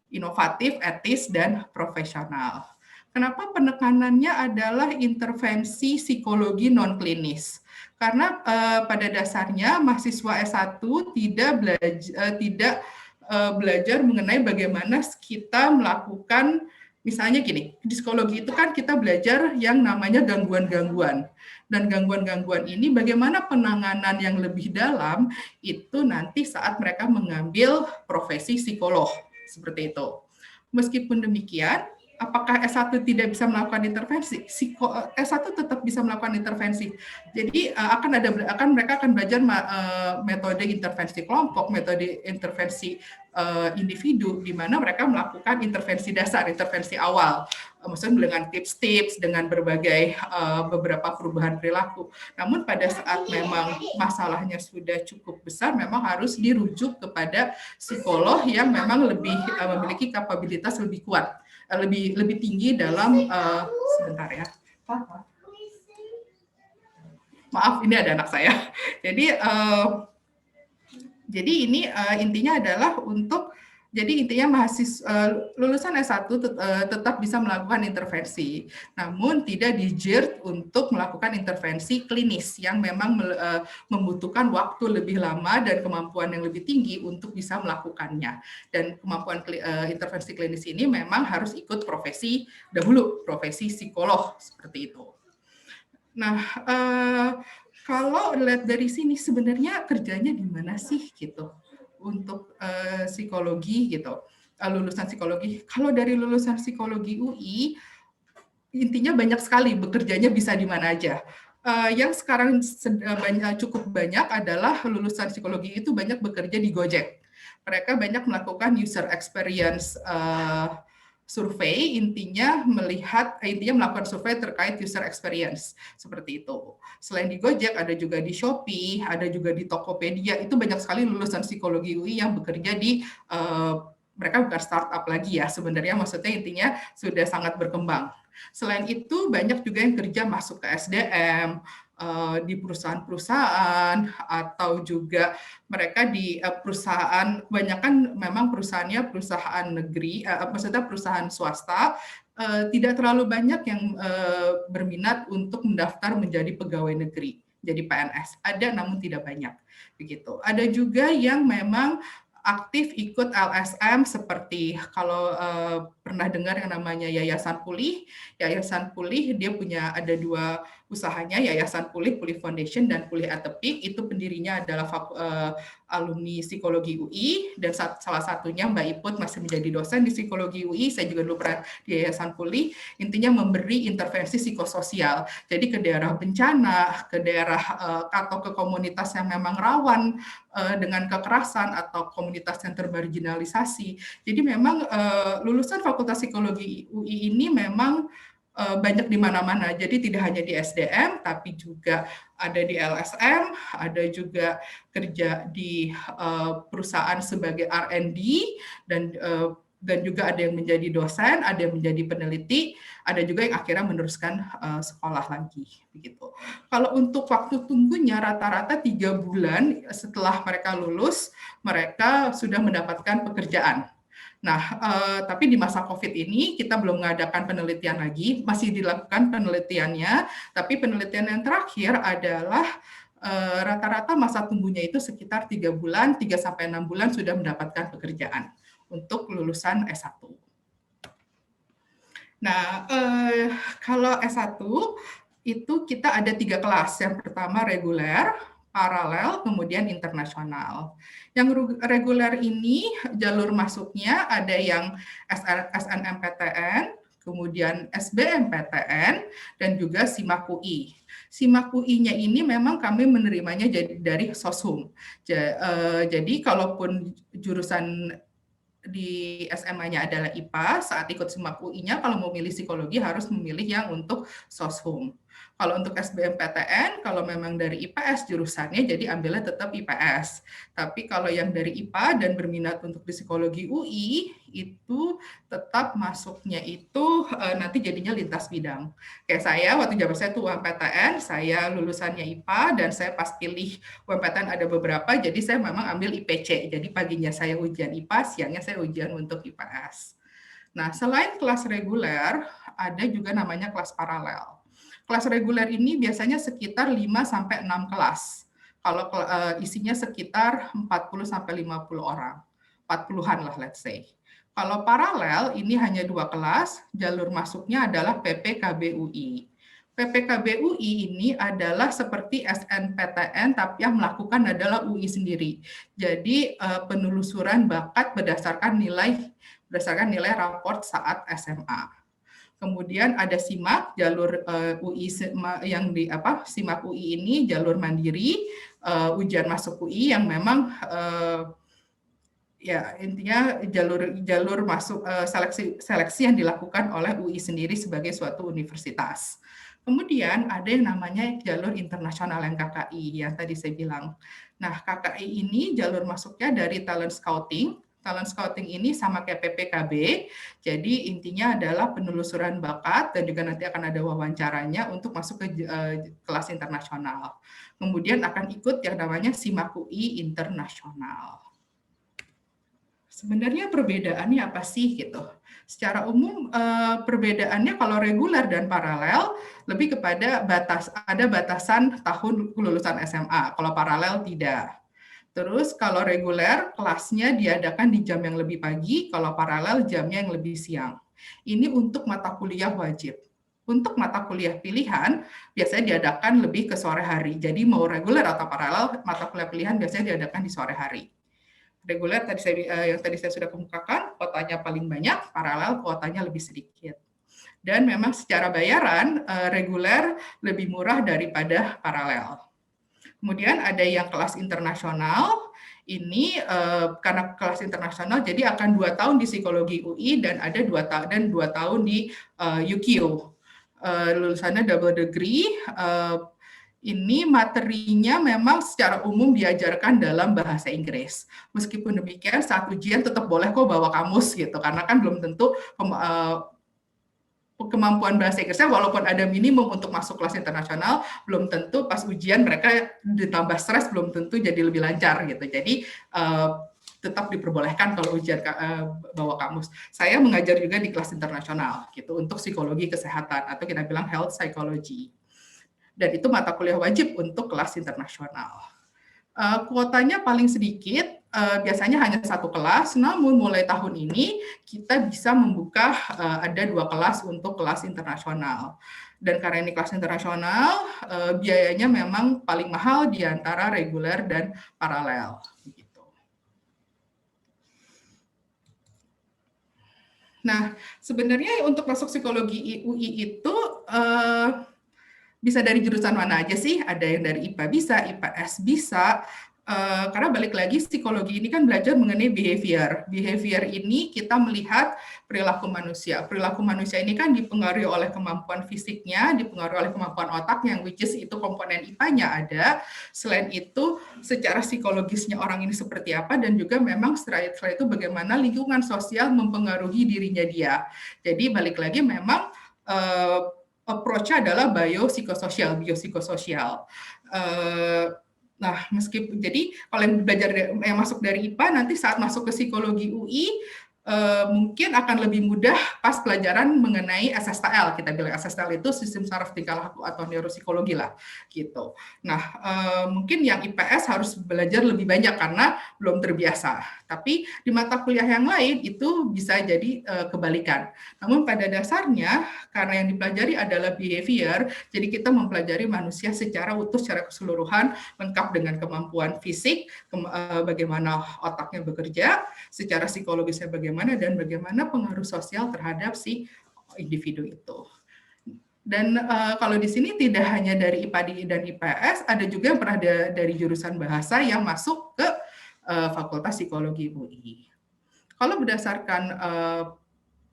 inovatif, etis, dan profesional. Kenapa penekanannya adalah intervensi psikologi non-klinis? Karena pada dasarnya mahasiswa S1 tidak belajar mengenai bagaimana kita melakukan, misalnya gini, di psikologi itu kan kita belajar yang namanya gangguan-gangguan. Dan gangguan-gangguan ini bagaimana penanganan yang lebih dalam itu nanti saat mereka mengambil profesi psikolog, seperti itu. Meskipun demikian, apakah S1 tidak bisa melakukan intervensi? S1 tetap bisa melakukan intervensi. Jadi mereka akan belajar metode intervensi kelompok, metode intervensi individu, di mana mereka melakukan intervensi dasar, intervensi awal, maksudnya dengan tips-tips, dengan berbagai beberapa perubahan perilaku. Namun pada saat memang masalahnya sudah cukup besar, memang harus dirujuk kepada psikolog yang memang lebih memiliki kapabilitas lebih kuat, lebih tinggi dalam sebentar ya. Maaf, ini ada anak saya. Jadi ini intinya adalah lulusan S1 tetap bisa melakukan intervensi, namun tidak dijeert untuk melakukan intervensi klinis yang memang membutuhkan waktu lebih lama dan kemampuan yang lebih tinggi untuk bisa melakukannya. Dan kemampuan intervensi klinis ini memang harus ikut profesi psikolog seperti itu. Nah, kalau lihat dari sini sebenarnya kerjanya gimana sih gitu untuk psikologi gitu, lulusan psikologi. Kalau dari lulusan psikologi UI, intinya banyak sekali, bekerjanya bisa di mana aja. Yang sekarang cukup banyak adalah lulusan psikologi itu banyak bekerja di Gojek. Mereka banyak melakukan user experience survei, intinya melakukan survei terkait user experience seperti itu. Selain di Gojek, ada juga di Shopee, ada juga di Tokopedia. Itu banyak sekali lulusan psikologi UI yang bekerja di mereka bukan startup lagi ya, sebenarnya maksudnya intinya sudah sangat berkembang. Selain itu banyak juga yang kerja masuk ke SDM, di perusahaan-perusahaan, atau juga mereka di perusahaan, kebanyakan memang perusahaannya perusahaan negeri, maksudnya perusahaan swasta, tidak terlalu banyak yang berminat untuk mendaftar menjadi pegawai negeri, jadi PNS. Ada namun tidak banyak. Begitu. Ada juga yang memang aktif ikut LSM, seperti kalau pernah dengar yang namanya Yayasan Pulih. Yayasan Pulih dia ada dua usahanya, Yayasan Pulih, Pulih Foundation, dan Pulih at the Peak. Itu pendirinya adalah alumni psikologi UI, dan salah satunya Mbak Iput masih menjadi dosen di psikologi UI. Saya juga dulu pernah di Yayasan Pulih. Intinya memberi intervensi psikososial. Jadi ke daerah bencana, ke daerah atau ke komunitas yang memang rawan dengan kekerasan atau komunitas yang termarginalisasi. Jadi memang lulusan Fakultas Psikologi UI ini memang banyak di mana-mana. Jadi tidak hanya di SDM, tapi juga ada di LSM, ada juga kerja di perusahaan sebagai R&D, dan juga ada yang menjadi dosen, ada yang menjadi peneliti, ada juga yang akhirnya meneruskan sekolah lagi. Begitu. Kalau untuk waktu tunggunya rata-rata 3 bulan setelah mereka lulus, mereka sudah mendapatkan pekerjaan. Nah, tapi di masa COVID ini kita belum mengadakan penelitian lagi, masih dilakukan penelitiannya, tapi penelitian yang terakhir adalah rata-rata masa tunggunya itu sekitar 3 bulan, 3-6 bulan sudah mendapatkan pekerjaan untuk lulusan S1. Nah, kalau S1 itu kita ada 3 kelas. Yang pertama reguler, paralel, kemudian internasional. Yang reguler ini jalur masuknya ada yang SNMPTN, kemudian SBMPTN, dan juga SIMAK UI. SIMAK UI-nya ini memang kami menerimanya dari Soshum. Jadi kalaupun jurusan di SMA-nya adalah IPA, saat ikut SIMAK UI-nya kalau mau milih psikologi harus memilih yang untuk Soshum. Kalau untuk SBMPTN, kalau memang dari IPS jurusannya, jadi ambilnya tetap IPS. Tapi kalau yang dari IPA dan berminat untuk di psikologi UI, itu tetap masuknya itu nanti jadinya lintas bidang. Kayak saya, waktu zaman saya tuh UMPTN, saya lulusannya IPA, dan saya pas pilih UMPTN ada beberapa, jadi saya memang ambil IPC. Jadi paginya saya ujian IPA, siangnya saya ujian untuk IPS. Nah, selain kelas reguler, ada juga namanya kelas paralel. Kelas reguler ini biasanya sekitar 5-6 kelas. Kalau isinya sekitar 40-50 orang. 40-an lah, let's say. Kalau paralel, ini hanya 2 kelas, jalur masuknya adalah PPKBUI. PPKBUI ini adalah seperti SNPTN, tapi yang melakukan adalah UI sendiri. Jadi penelusuran bakat berdasarkan nilai raport saat SMA. Kemudian ada SIMAK, jalur UI yang SIMAK UI ini jalur mandiri, ujian masuk UI yang memang ya intinya jalur masuk seleksi yang dilakukan oleh UI sendiri sebagai suatu universitas. Kemudian ada yang namanya jalur internasional yang KKI yang tadi saya bilang. Nah, KKI ini jalur masuknya dari talent scouting. Talent scouting ini sama kayak PPKB, jadi intinya adalah penelusuran bakat dan juga nanti akan ada wawancaranya untuk masuk ke kelas internasional. Kemudian akan ikut yang namanya SIMAK UI internasional. Sebenarnya perbedaannya apa sih gitu? Secara umum perbedaannya kalau reguler dan paralel lebih kepada ada batasan tahun kelulusan SMA, kalau paralel tidak. Terus kalau reguler kelasnya diadakan di jam yang lebih pagi, kalau paralel jamnya yang lebih siang. Ini untuk mata kuliah wajib. Untuk mata kuliah pilihan biasanya diadakan lebih ke sore hari. Jadi mau reguler atau paralel, mata kuliah pilihan biasanya diadakan di sore hari. Reguler yang tadi saya sudah kemukakan, kuotanya paling banyak, paralel kuotanya lebih sedikit. Dan memang secara bayaran, reguler lebih murah daripada paralel. Kemudian ada yang kelas internasional, ini karena kelas internasional, jadi akan 2 tahun di psikologi UI dan ada 2 tahun di UQ. Lulusannya double degree, ini materinya memang secara umum diajarkan dalam bahasa Inggris. Meskipun demikian, saat ujian tetap boleh kok bawa kamus gitu, karena kan belum tentu kemampuan bahasa Inggrisnya, walaupun ada minimum untuk masuk kelas internasional, belum tentu pas ujian mereka ditambah stres, belum tentu jadi lebih lancar gitu. Jadi tetap diperbolehkan kalau ujian bawa kamus. Saya mengajar juga di kelas internasional gitu untuk psikologi kesehatan atau kita bilang health psychology. Dan itu mata kuliah wajib untuk kelas internasional. Kuotanya paling sedikit, biasanya hanya 1 kelas, namun mulai tahun ini kita bisa membuka ada 2 kelas untuk kelas internasional. Dan karena ini kelas internasional, biayanya memang paling mahal di antara reguler dan paralel. Nah, sebenarnya untuk masuk psikologi UI itu bisa dari jurusan mana aja sih? Ada yang dari IPA bisa, IPS bisa, karena balik lagi psikologi ini kan belajar mengenai behavior. Behavior ini kita melihat perilaku manusia. Perilaku manusia ini kan dipengaruhi oleh kemampuan fisiknya, dipengaruhi oleh kemampuan otaknya, yang which is itu komponen IPA-nya ada. Selain itu, secara psikologisnya orang ini seperti apa, dan juga memang setelah itu bagaimana lingkungan sosial mempengaruhi dirinya dia. Jadi balik lagi memang approach-nya adalah biopsikososial. Nah, meskipun jadi kalau yang belajar yang masuk dari IPA nanti saat masuk ke psikologi UI mungkin akan lebih mudah pas pelajaran mengenai SSTL. Kita bilang SSTL itu sistem saraf tingkah laku atau neuropsikologi lah gitu. Nah, mungkin yang IPS harus belajar lebih banyak karena belum terbiasa. Tapi di mata kuliah yang lain itu bisa jadi kebalikan. Namun pada dasarnya karena yang dipelajari adalah behavior, jadi kita mempelajari manusia secara utuh, secara keseluruhan, lengkap dengan kemampuan fisik, bagaimana otaknya bekerja, secara psikologisnya bagaimana, dan bagaimana pengaruh sosial terhadap si individu itu. Dan kalau di sini tidak hanya dari IPA dan IPS, ada juga yang pernah dari jurusan bahasa yang masuk ke Fakultas Psikologi UI. Kalau berdasarkan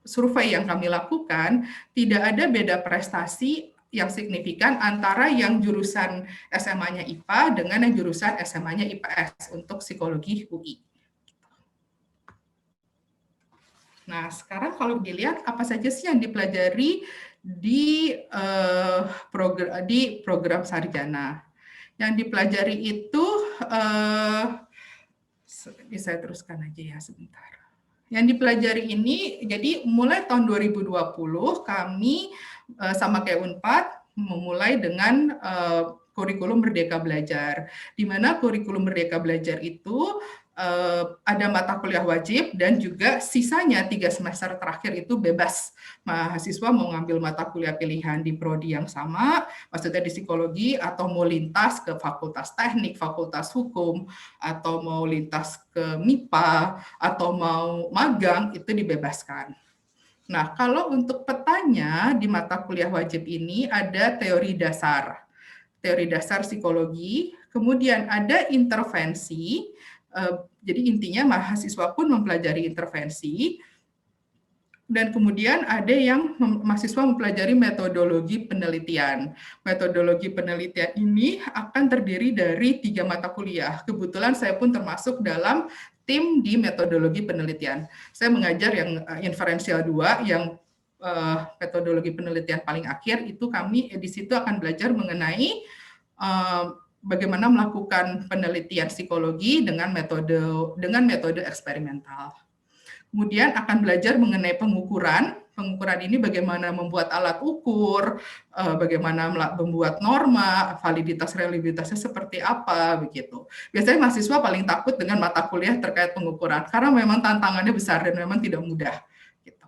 survei yang kami lakukan, tidak ada beda prestasi yang signifikan antara yang jurusan SMA-nya IPA dengan yang jurusan SMA-nya IPS untuk psikologi UI. Nah, sekarang kalau dilihat apa saja sih yang dipelajari di program sarjana. Yang dipelajari itu, saya teruskan aja ya sebentar. Yang dipelajari ini, jadi mulai tahun 2020 kami sama kayak Unpad memulai dengan kurikulum Merdeka Belajar. Di mana kurikulum Merdeka Belajar itu ada mata kuliah wajib dan juga sisanya 3 semester terakhir itu bebas. Mahasiswa mau ngambil mata kuliah pilihan di prodi yang sama, maksudnya di psikologi, atau mau lintas ke fakultas teknik, fakultas hukum, atau mau lintas ke MIPA, atau mau magang, itu dibebaskan. Nah, kalau untuk petanya biasanya di mata kuliah wajib ini ada teori dasar psikologi, kemudian ada intervensi. Jadi intinya mahasiswa pun mempelajari intervensi, dan kemudian ada yang mahasiswa mempelajari metodologi penelitian. Metodologi penelitian ini akan terdiri dari 3 mata kuliah. Kebetulan saya pun termasuk dalam tim di metodologi penelitian. Saya mengajar yang inferensial 2, yang metodologi penelitian paling akhir, itu kami di situ akan belajar mengenai bagaimana melakukan penelitian psikologi dengan metode eksperimental. Kemudian akan belajar mengenai pengukuran. Pengukuran ini bagaimana membuat alat ukur, bagaimana membuat norma, validitas reliabilitasnya seperti apa, begitu. Biasanya mahasiswa paling takut dengan mata kuliah terkait pengukuran karena memang tantangannya besar dan memang tidak mudah. Gitu.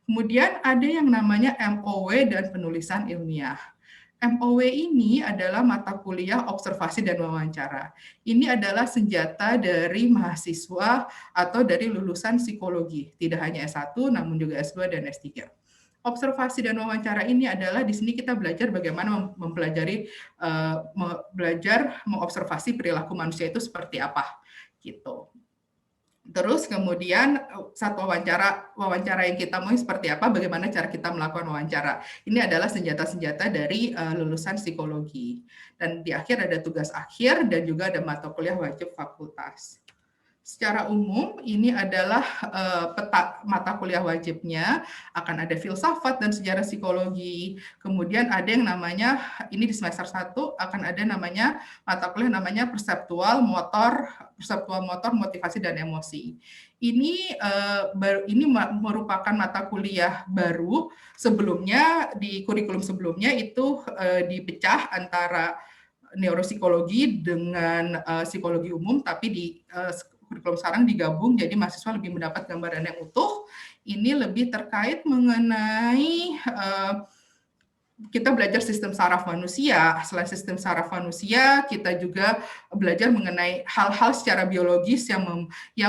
Kemudian ada yang namanya MOW dan penulisan ilmiah. MOW ini adalah mata kuliah observasi dan wawancara. Ini adalah senjata dari mahasiswa atau dari lulusan psikologi, tidak hanya S1 namun juga S2 dan S3. Observasi dan wawancara ini adalah di sini kita belajar bagaimana mempelajari belajar mengobservasi perilaku manusia itu seperti apa gitu. Terus kemudian saat wawancara yang kita mau seperti apa, bagaimana cara kita melakukan wawancara. Ini adalah senjata-senjata dari lulusan psikologi. Dan di akhir ada tugas akhir dan juga ada mata kuliah wajib fakultas. Secara umum ini adalah peta mata kuliah wajibnya, akan ada filsafat dan sejarah psikologi. Kemudian ada yang namanya, ini di semester 1 akan ada namanya mata kuliah namanya perseptual motor, motivasi dan emosi. Ini merupakan mata kuliah baru. Sebelumnya di kurikulum sebelumnya itu dipecah antara neuropsikologi dengan psikologi umum, tapi di kurikulum sekarang digabung, jadi mahasiswa lebih mendapat gambaran yang utuh. Ini lebih terkait mengenai kita belajar sistem saraf manusia. Selain sistem saraf manusia, kita juga belajar mengenai hal-hal secara biologis yang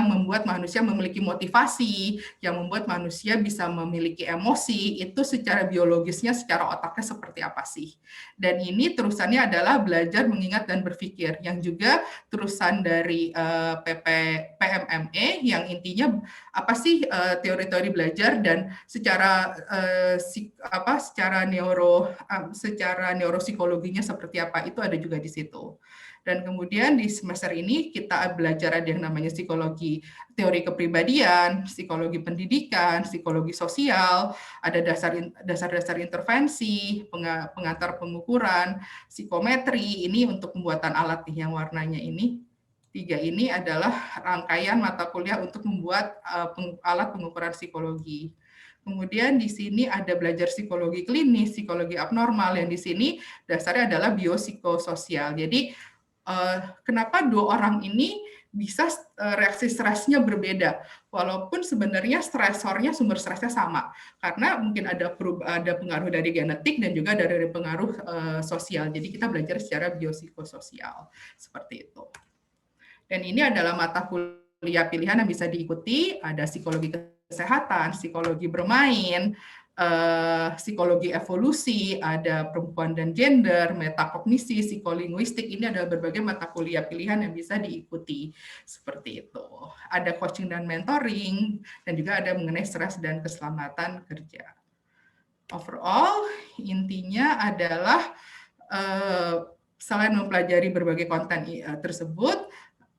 membuat manusia memiliki motivasi, yang membuat manusia bisa memiliki emosi, itu secara biologisnya, secara otaknya seperti apa sih. Dan ini terusannya adalah belajar mengingat dan berpikir, yang juga terusan dari PMME, yang intinya apa sih teori-teori belajar dan secara neuropsikologinya seperti apa, itu ada juga di situ. Dan kemudian di semester ini kita belajar ada yang namanya psikologi teori kepribadian, psikologi pendidikan, psikologi sosial, ada dasar-dasar intervensi, pengantar pengukuran, psikometri, ini untuk pembuatan alat yang warnanya ini. 3 ini adalah rangkaian mata kuliah untuk membuat alat pengukuran psikologi. Kemudian di sini ada belajar psikologi klinis, psikologi abnormal, yang di sini dasarnya adalah biopsikososial. Jadi kenapa 2 orang ini bisa reaksi stresnya berbeda, walaupun sebenarnya stresornya, sumber stresnya sama, karena mungkin ada pengaruh dari genetik dan juga dari pengaruh sosial. Jadi kita belajar secara biopsikososial seperti itu. Dan ini adalah mata kuliah pilihan yang bisa diikuti, ada psikologi kesehatan, psikologi bermain, psikologi evolusi, ada perempuan dan gender, metakognisi, psikolinguistik. Ini adalah berbagai mata kuliah pilihan yang bisa diikuti seperti itu. Ada coaching dan mentoring, dan juga ada mengenai stres dan keselamatan kerja. Overall, intinya adalah selain mempelajari berbagai konten tersebut,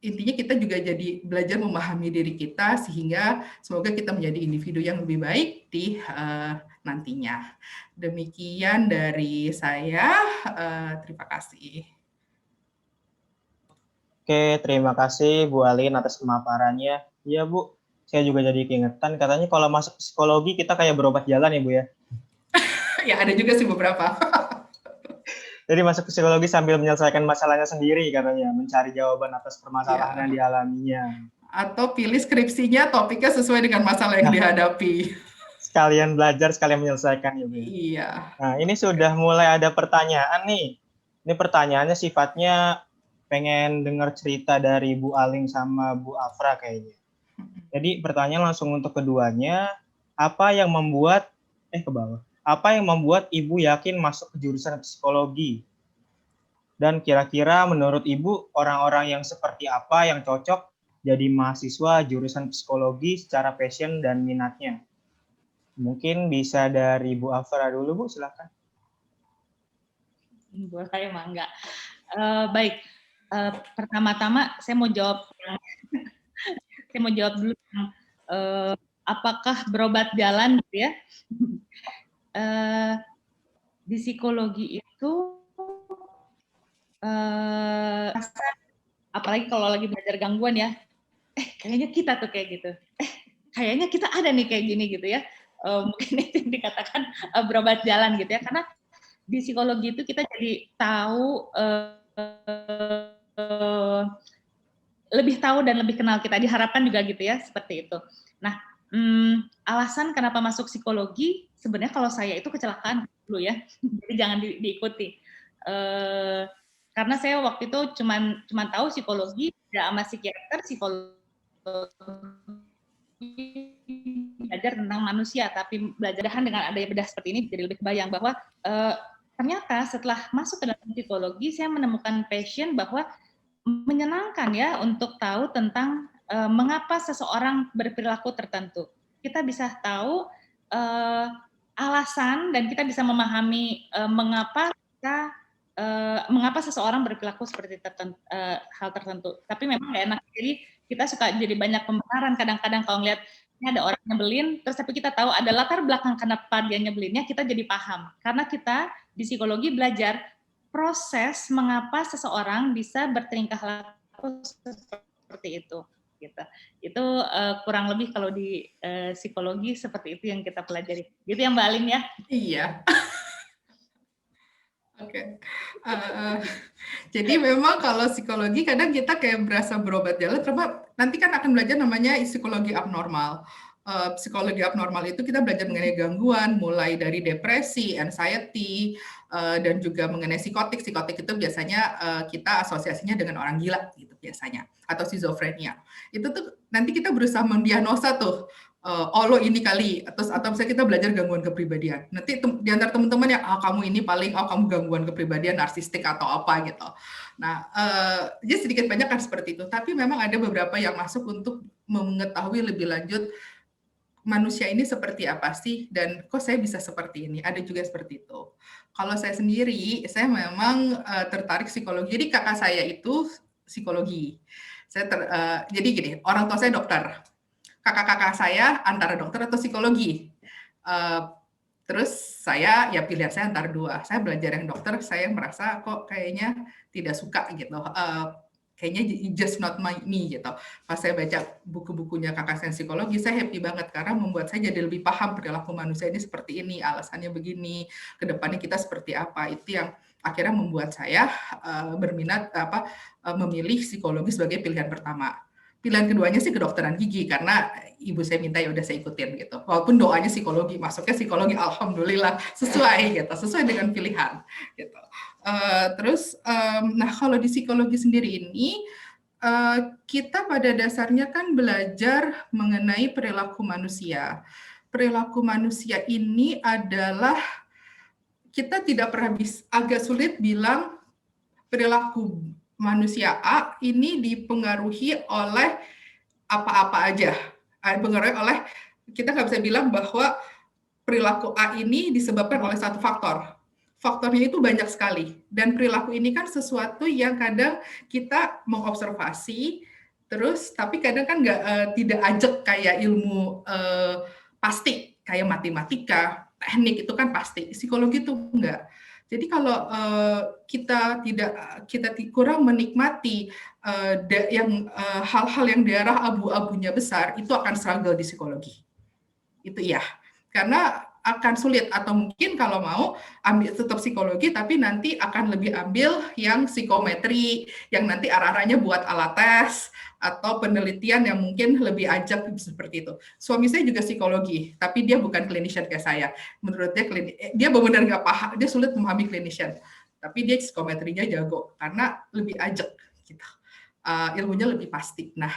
intinya kita juga jadi belajar memahami diri kita sehingga semoga kita menjadi individu yang lebih baik di nantinya. Demikian dari saya, terima kasih. Oke, terima kasih Bu Alin atas pemaparannya. Iya Bu, saya juga jadi keingetan, katanya kalau masuk psikologi kita kayak berobat jalan ya Bu ya? Ya ada juga sih beberapa. Jadi masuk psikologi sambil menyelesaikan masalahnya sendiri katanya, mencari jawaban atas permasalahan yang dialaminya. Atau pilih skripsinya topiknya sesuai dengan masalah yang dihadapi. Sekalian belajar, sekalian menyelesaikan ya Bu. Iya. Nah ini sudah mulai ada pertanyaan nih. Ini pertanyaannya sifatnya pengen dengar cerita dari Bu Alin sama Bu Afra kayaknya. Jadi pertanyaan langsung untuk keduanya, apa yang membuat apa yang membuat Ibu yakin masuk ke jurusan psikologi? Dan kira-kira menurut Ibu, orang-orang yang seperti apa yang cocok jadi mahasiswa jurusan psikologi secara passion dan minatnya? Mungkin bisa dari Bu Afra dulu, Bu, silakan. Boleh, Mangga. Baik, pertama-tama saya mau jawab dulu apakah berobat jalan gitu ya. Di psikologi itu apalagi kalau lagi belajar gangguan ya, kayaknya kita tuh kayak gitu, kayaknya kita ada nih kayak gini gitu ya. Mungkin itu yang dikatakan berobat jalan gitu ya, karena di psikologi itu kita jadi tahu lebih tahu dan lebih kenal kita, diharapkan juga gitu ya, seperti itu. Nah, alasan kenapa masuk psikologi, sebenarnya kalau saya itu kecelakaan dulu ya, jadi jangan diikuti. Karena saya waktu itu cuman tahu psikologi, tidak sama psikiater, psikologi belajar tentang manusia, tapi belajar dengan adanya bedah seperti ini, jadi lebih kebayang bahwa ternyata setelah masuk ke dalam psikologi, saya menemukan passion bahwa menyenangkan ya untuk tahu tentang mengapa seseorang berperilaku tertentu. Kita bisa tahu alasan dan kita bisa memahami mengapa seseorang berperilaku seperti hal tertentu. Tapi memang nggak enak, jadi kita suka jadi banyak pembenaran kadang-kadang kalau ngeliat ini ada orang nyebelin, terus tapi kita tahu ada latar belakang kenapa dia nyebelinnya, kita jadi paham. Karena kita di psikologi belajar proses mengapa seseorang bisa bertingkah laku seperti itu. Gitu. Itu kurang lebih kalau di psikologi seperti itu yang kita pelajari. Gitu ya Mbak Alin ya? Iya. Oke. Jadi memang kalau psikologi kadang kita kayak berasa berobat jalan, karena nanti kan akan belajar namanya psikologi abnormal. Psikologi abnormal itu kita belajar mengenai gangguan, mulai dari depresi, anxiety, dan juga mengenai psikotik. Psikotik itu biasanya kita asosiasinya dengan orang gila gitu biasanya, atau schizophrenia. Itu tuh nanti kita berusaha mendiagnosa tuh, oh lo ini kali, atau misalnya kita belajar gangguan kepribadian. Nanti di antara teman-teman yang kamu ini paling, kamu gangguan kepribadian narsistik atau apa gitu. Nah, jadi sedikit banyak kan seperti itu. Tapi memang ada beberapa yang masuk untuk mengetahui lebih lanjut manusia ini seperti apa sih, dan kok saya bisa seperti ini. Ada juga seperti itu. Kalau saya sendiri, saya memang tertarik psikologi. Jadi kakak saya itu psikologi. Jadi gini, orang tua saya dokter. Kakak-kakak saya antara dokter atau psikologi. Terus saya, ya pilihan saya antara dua. Saya belajar yang dokter, saya merasa kok kayaknya tidak suka gitu. Kayaknya just not me gitu. Pas saya baca buku-bukunya kakak saya psikologi, saya happy banget karena membuat saya jadi lebih paham perilaku manusia ini seperti ini, alasannya begini, kedepannya kita seperti apa. Itu yang akhirnya membuat saya berminat memilih psikologi sebagai pilihan pertama. Pilihan keduanya sih kedokteran gigi, karena ibu saya minta ya udah saya ikutin gitu. Walaupun doanya psikologi, masuknya psikologi, alhamdulillah sesuai gitu, sesuai dengan pilihan gitu. Nah kalau di psikologi sendiri ini kita pada dasarnya kan belajar mengenai perilaku manusia. Perilaku manusia ini adalah kita tidak pernah agak sulit bilang perilaku manusia A ini dipengaruhi oleh apa-apa aja. Dipengaruhi oleh, kita nggak bisa bilang bahwa perilaku A ini disebabkan oleh satu faktor. Faktornya itu banyak sekali. Dan perilaku ini kan sesuatu yang kadang kita mengobservasi, terus tapi kadang kan tidak ajak kayak ilmu pasti, kayak matematika, teknik itu kan pasti. Psikologi itu enggak. Jadi kalau kita kurang menikmati hal-hal yang daerah abu-abunya besar, itu akan struggle di psikologi. Itu ya. Karena akan sulit, atau mungkin kalau mau ambil tetap psikologi tapi nanti akan lebih ambil yang psikometri, yang nanti arah-arahnya buat alat tes atau penelitian yang mungkin lebih ajak seperti itu. Suami saya juga psikologi, tapi dia bukan clinician kayak saya. Menurut dia benar-benar nggak paham, dia sulit memahami clinician, tapi dia psikometrinya jago karena lebih ajak gitu. Ilmunya lebih pasti. Nah,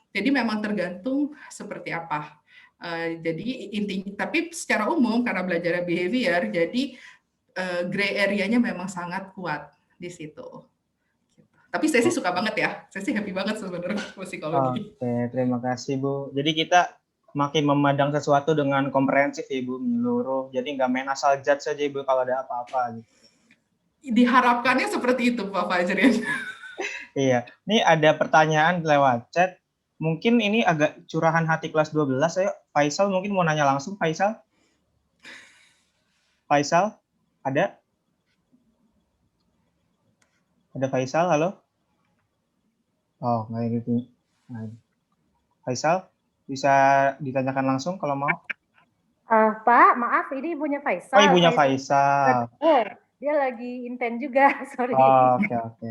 jadi memang tergantung seperti apa. Jadi intinya, tapi secara umum karena belajar behavior, jadi gray area-nya memang sangat kuat di situ. Tapi saya sih suka banget ya, saya sih happy banget sebenarnya psikologi. Oke, terima kasih Bu. Jadi kita makin memandang sesuatu dengan komprehensif ya Bu, menyeluruh. Jadi nggak main asal judge saja Bu kalau ada apa-apa gitu. Diharapkannya seperti itu Pak Fajar ya. Iya, ini ada pertanyaan lewat chat. Mungkin ini agak curahan hati kelas 12. Ayo, Faisal mungkin mau nanya langsung, Faisal. Faisal, ada? Ada Faisal, halo? Oh, nggak gitu. Nah, Faisal, bisa ditanyakan langsung kalau mau. Pak, maaf, ini ibunya Faisal. Oh, ibunya Faisal. Dia lagi inten juga, sorry. Oh, oke.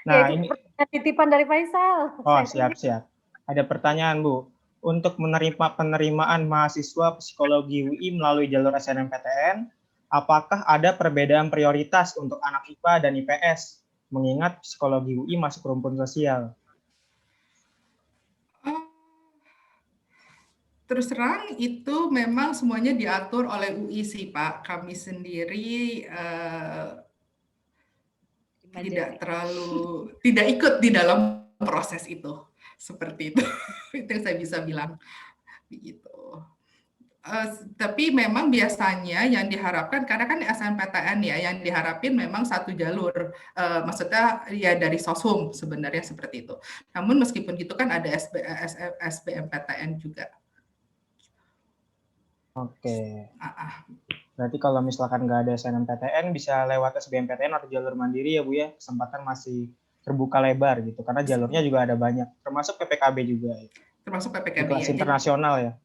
Nah, ya, ini titipan dari Faisal. Oh, siap-siap. Ada pertanyaan, Bu. Untuk menerima penerimaan mahasiswa psikologi UI melalui jalur SNMPTN, apakah ada perbedaan prioritas untuk anak IPA dan IPS? Mengingat psikologi UI masuk rumpun sosial. Terus terang itu memang semuanya diatur oleh UI sih Pak. Kami sendiri tidak ikut di dalam proses itu. Seperti itu. Itu yang saya bisa bilang. Begitu. Tapi memang biasanya yang diharapkan, karena kan SNMPTN ya, yang diharapin memang satu jalur, maksudnya ya dari Soshum sebenarnya seperti itu. Namun meskipun gitu kan ada SBMPTN juga. Oke. Berarti kalau misalkan nggak ada SNMPTN, bisa lewat SBMPTN atau jalur mandiri ya Bu ya, kesempatan masih terbuka lebar gitu, karena jalurnya juga ada banyak, termasuk PPKB juga. Termasuk PPKB kelas ya. internasional ya.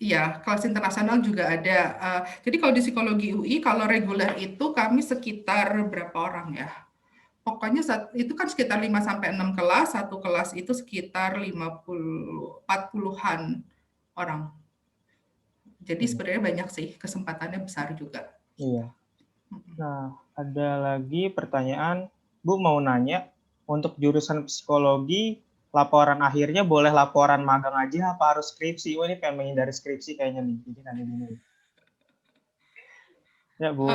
Iya, kelas internasional juga ada. Jadi kalau di psikologi UI, kalau reguler itu kami sekitar berapa orang ya? Pokoknya itu kan sekitar 5-6 kelas, satu kelas itu sekitar 40-an orang. Jadi sebenarnya banyak sih, kesempatannya besar juga. Iya. Nah, ada lagi pertanyaan, Bu mau nanya, untuk jurusan psikologi, laporan akhirnya boleh laporan magang aja apa harus skripsi? Oh, ini pengen menghindari skripsi kayaknya nih. Jadi nanti gini. Ya, Bu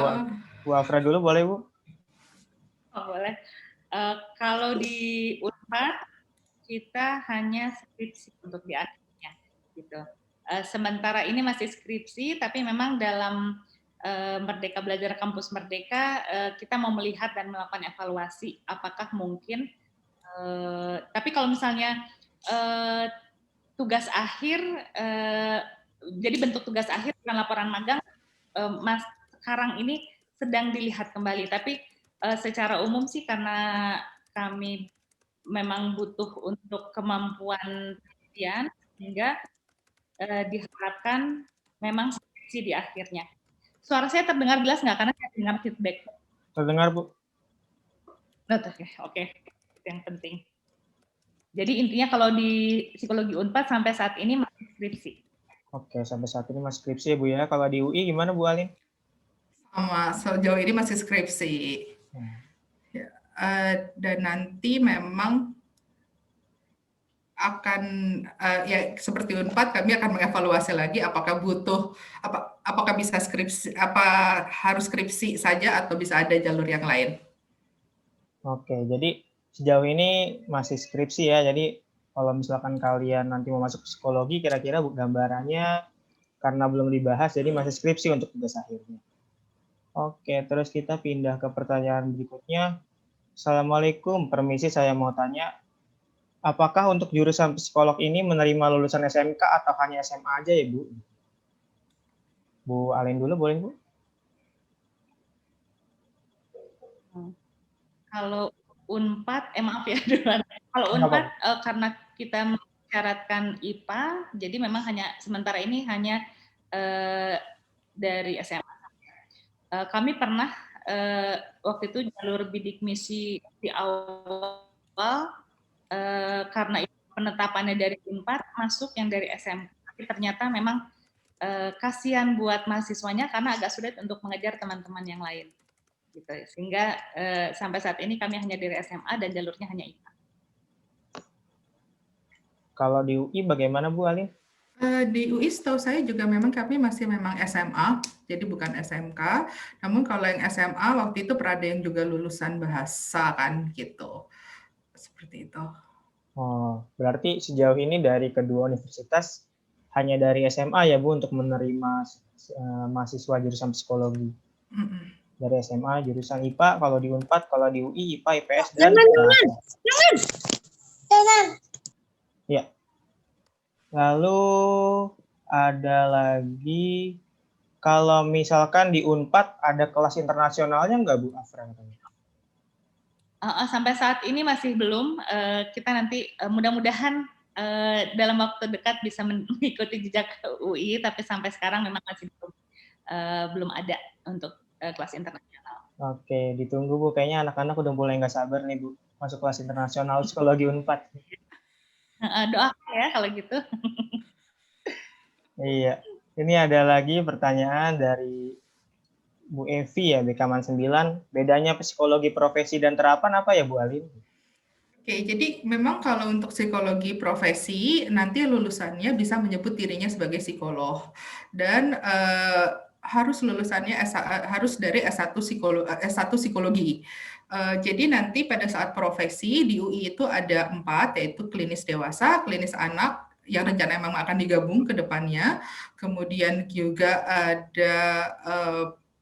Afra dulu boleh, Bu? Oh, boleh. Kalau di Unpad kita hanya skripsi untuk di akhirnya, gitu. Sementara ini masih skripsi, tapi memang dalam Merdeka Belajar Kampus Merdeka kita mau melihat dan melakukan evaluasi apakah mungkin. Tapi kalau misalnya tugas akhir, jadi bentuk tugas akhir bukan laporan magang, sekarang ini sedang dilihat kembali. Tapi secara umum sih karena kami memang butuh untuk kemampuan penelitian, sehingga diharapkan memang skripsi di akhirnya. Suara saya terdengar jelas nggak? Karena saya dengar feedback. Terdengar, Bu. Oke. Yang penting. Jadi intinya kalau di psikologi Unpad sampai saat ini masih skripsi. Oke, sampai saat ini masih skripsi ya Bu ya. Kalau di UI gimana Bu Alin? Sama, sejauh ini masih skripsi. Ya, dan nanti memang akan ya seperti Unpad kami akan mengevaluasi lagi apakah apakah bisa skripsi, harus skripsi saja atau bisa ada jalur yang lain. Oke, jadi sejauh ini masih skripsi ya. Jadi kalau misalkan kalian nanti mau masuk psikologi, kira-kira gambarannya karena belum dibahas, jadi masih skripsi untuk tugas akhirnya. Oke, terus kita pindah ke pertanyaan berikutnya. Assalamualaikum, permisi saya mau tanya, apakah untuk jurusan psikolog ini menerima lulusan SMK atau hanya SMA aja ya, Bu? Bu Alin dulu, boleh, Bu? Kalau Unpad, maaf ya duluan. Kalau Unpad karena kita mensyaratkan IPA, jadi memang sementara ini hanya dari SMA. Kami pernah waktu itu jalur bidik misi di awal, karena penetapannya dari Unpad masuk yang dari SMK, tapi ternyata memang kasihan buat mahasiswanya karena agak sulit untuk mengejar teman-teman yang lain, gitu. Sehingga sampai saat ini kami hanya dari SMA dan jalurnya hanya IPA. Kalau di UI bagaimana Bu Alin? Di UI setahu saya juga memang kami masih memang SMA, jadi bukan SMK. Namun kalau yang SMA waktu itu pernah ada yang juga lulusan bahasa kan gitu. Seperti itu. Oh, berarti sejauh ini dari kedua universitas hanya dari SMA ya Bu untuk menerima mahasiswa jurusan psikologi. Dari SMA jurusan IPA, kalau di Unpad, kalau di UI IPA, IPS dan ya. Lalu ada lagi, kalau misalkan di Unpad ada kelas internasionalnya nggak Bu Afra? Sampai saat ini masih belum. Kita nanti mudah-mudahan dalam waktu dekat bisa mengikuti jejak UI, tapi sampai sekarang memang masih belum ada untuk kelas internasional. Oke, ditunggu Bu. Kayaknya anak-anak udah mulai nggak sabar nih Bu masuk kelas internasional psikologi Unpad. Doakan ya kalau gitu. Iya. Ini ada lagi pertanyaan dari Bu Evi ya, BKMAN 9. Bedanya psikologi profesi dan terapan apa ya Bu Alin? Oke, jadi memang kalau untuk psikologi profesi, nanti lulusannya bisa menyebut dirinya sebagai psikolog. Dan harus lulusannya harus dari S1 psikologi. Jadi nanti pada saat profesi di UI itu ada 4, yaitu klinis dewasa, klinis anak, yang rencana memang akan digabung ke depannya. Kemudian juga ada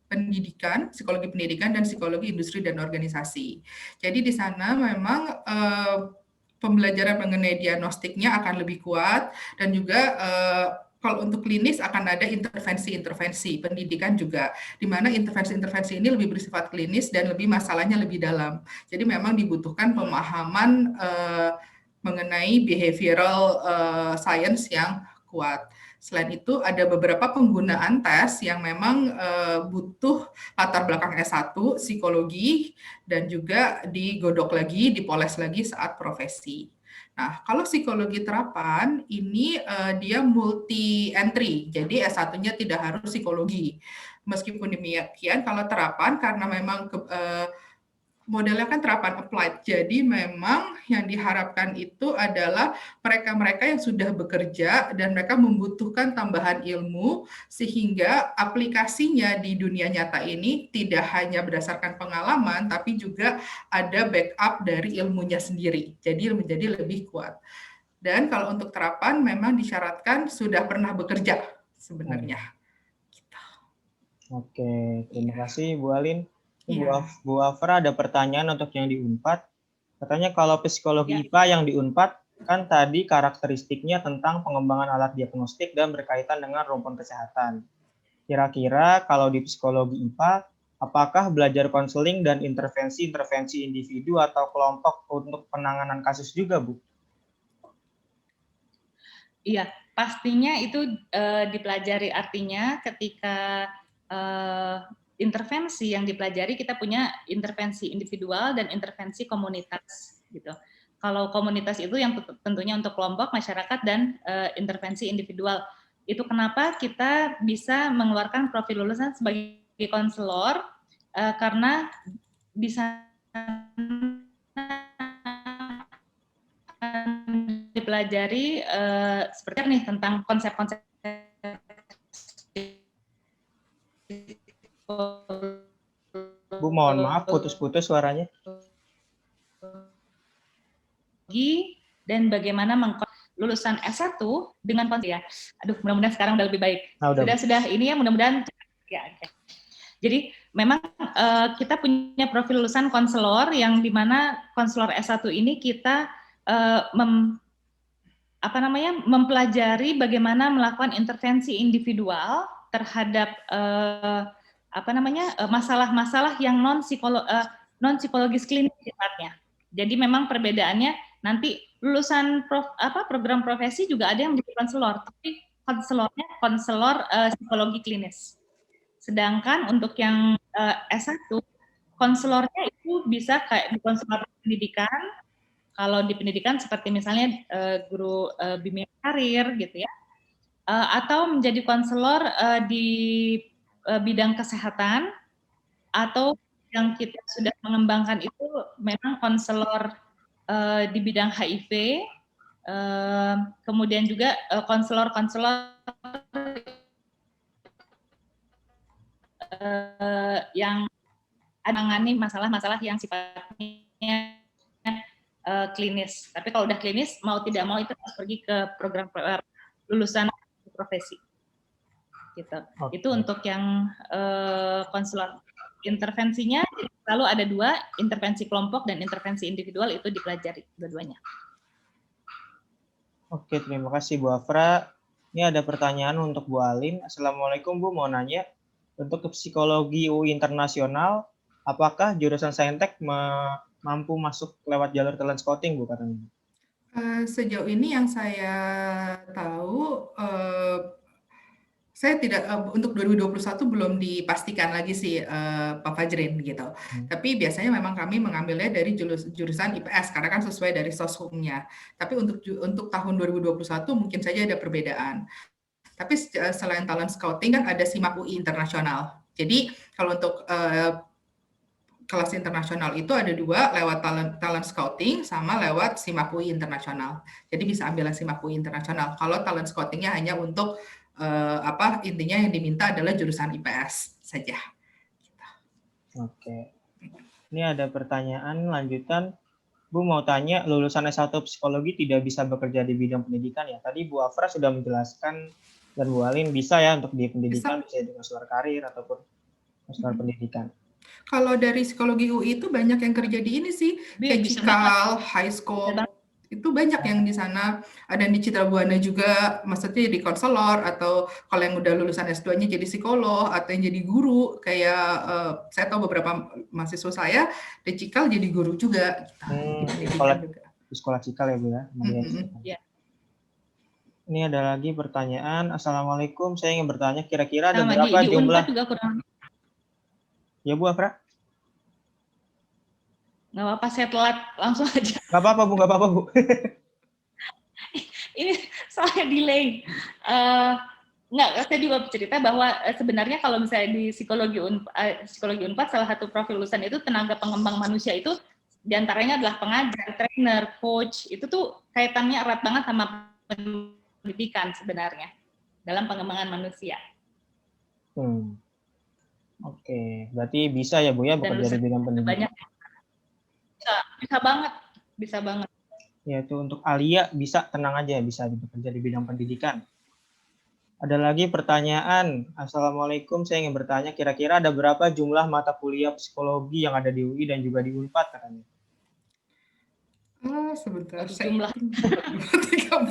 pendidikan, psikologi pendidikan, dan psikologi industri dan organisasi. Jadi di sana memang pembelajaran mengenai diagnostiknya akan lebih kuat, dan juga kalau untuk klinis akan ada intervensi-intervensi, pendidikan juga, di mana intervensi-intervensi ini lebih bersifat klinis dan lebih masalahnya lebih dalam. Jadi memang dibutuhkan pemahaman mengenai behavioral science yang kuat. Selain itu ada beberapa penggunaan tes yang memang butuh latar belakang S1, psikologi, dan juga digodok lagi, dipoles lagi saat profesi. Nah, kalau psikologi terapan, ini dia multi-entry, jadi S1-nya tidak harus psikologi. Meskipun demikian, kalau terapan, karena memang modelnya kan terapan applied, jadi memang yang diharapkan itu adalah mereka-mereka yang sudah bekerja dan mereka membutuhkan tambahan ilmu sehingga aplikasinya di dunia nyata ini tidak hanya berdasarkan pengalaman tapi juga ada backup dari ilmunya sendiri, jadi menjadi lebih kuat. Dan kalau untuk terapan memang disyaratkan sudah pernah bekerja sebenarnya. Oke, terima kasih Bu Alin. Bu Afra ada pertanyaan untuk yang di Unpad. Katanya kalau psikologi IPA yang di Unpad, kan tadi karakteristiknya tentang pengembangan alat diagnostik dan berkaitan dengan rumpun kesehatan. Kira-kira kalau di psikologi IPA, apakah belajar konseling dan intervensi-intervensi individu atau kelompok untuk penanganan kasus juga, Bu? Iya, pastinya itu dipelajari, artinya ketika intervensi yang dipelajari, kita punya intervensi individual dan intervensi komunitas gitu. Kalau komunitas itu yang tentunya untuk kelompok, masyarakat, dan intervensi individual. Itu kenapa kita bisa mengeluarkan profil lulusan sebagai konselor, karena di sana dipelajari seperti nih tentang konsep-konsep Bu, mohon maaf, putus-putus suaranya. Dan bagaimana lulusan S1 dengan konsep ya. Aduh, mudah-mudahan sekarang udah lebih baik. Sudah ini ya, mudah-mudahan ya. Okay. Jadi memang kita punya profil lulusan konselor yang dimana konselor S1 ini kita mempelajari bagaimana melakukan intervensi individual terhadap masalah-masalah yang non psikologis klinis sifatnya. Jadi memang perbedaannya nanti lulusan program profesi juga ada yang menjadi konselor, tapi konselornya konselor psikologi klinis. Sedangkan untuk yang S1 konselornya itu bisa kayak di konselor pendidikan. Kalau di pendidikan seperti misalnya guru bimbingan karir gitu ya. Atau menjadi konselor di bidang kesehatan, atau yang kita sudah mengembangkan itu memang konselor di bidang HIV, Kemudian juga konselor-konselor yang menangani masalah-masalah yang sifatnya klinis. Tapi kalau udah klinis, mau tidak mau itu harus pergi ke program lulusan profesi. Gitu. Okay. Itu untuk yang konselor. Intervensinya selalu ada dua, intervensi kelompok dan intervensi individual, itu dipelajari dua-duanya. Oke, terima kasih Bu Afra. Ini ada pertanyaan untuk Bu Alin. Assalamualaikum Bu, mau nanya, untuk psikologi UI internasional, apakah jurusan Saintek mampu masuk lewat jalur talent scouting Bu katanya? Sejauh ini yang saya tahu, saya tidak, untuk 2021 belum dipastikan lagi sih, Pak Fajrin gitu. Tapi biasanya memang kami mengambilnya dari jurusan IPS karena kan sesuai dari soshumnya. Tapi untuk tahun 2021 mungkin saja ada perbedaan. Tapi selain talent scouting kan ada SIMAK UI internasional. Jadi kalau untuk kelas internasional itu ada dua, lewat talent scouting sama lewat SIMAK UI internasional. Jadi bisa ambil SIMAK UI internasional. Kalau talent scoutingnya hanya untuk intinya yang diminta adalah jurusan IPS saja. Oke. Ini ada pertanyaan lanjutan. Bu mau tanya, lulusan S1 psikologi tidak bisa bekerja di bidang pendidikan ya? Tadi Bu Afra sudah menjelaskan dan Bu Alin bisa ya untuk di pendidikan, bisa di konselor karir ataupun konselor pendidikan. Kalau dari psikologi UI itu banyak yang kerja di ini sih, kayak Cikal, High School. Itu banyak yang di sana, ada di Citra Buana juga, maksudnya di konselor, atau kalau yang udah lulusan S2-nya jadi psikolog, atau yang jadi guru, kayak saya tahu beberapa mahasiswa saya, di Cikal jadi guru juga. Di sekolah Cikal ya Bu ya? Ya. Ini ada lagi pertanyaan, Assalamualaikum, saya ingin bertanya kira-kira ada berapa jumlah... Ya Bu Afra? Nggak apa-apa, saya telat, langsung aja. Nggak apa-apa Bu, nggak apa-apa Bu. Ini soalnya delay. Nggak, saya juga cerita bahwa sebenarnya kalau misalnya di psikologi Unpad, salah satu profil lulusan itu tenaga pengembang manusia itu diantaranya adalah pengajar, trainer, coach. Itu tuh kaitannya erat banget sama pendidikan sebenarnya dalam pengembangan manusia. Oke, berarti bisa ya Bu ya bekerja di bidang pendidikan. Banyak. Bisa banget. Ya itu untuk Alia bisa, tenang aja, bisa bekerja di bidang pendidikan. Ada lagi pertanyaan, Assalamualaikum, saya ingin bertanya kira-kira ada berapa jumlah mata kuliah psikologi yang ada di UI dan juga di Unpad katanya? Sebentar, jumlah.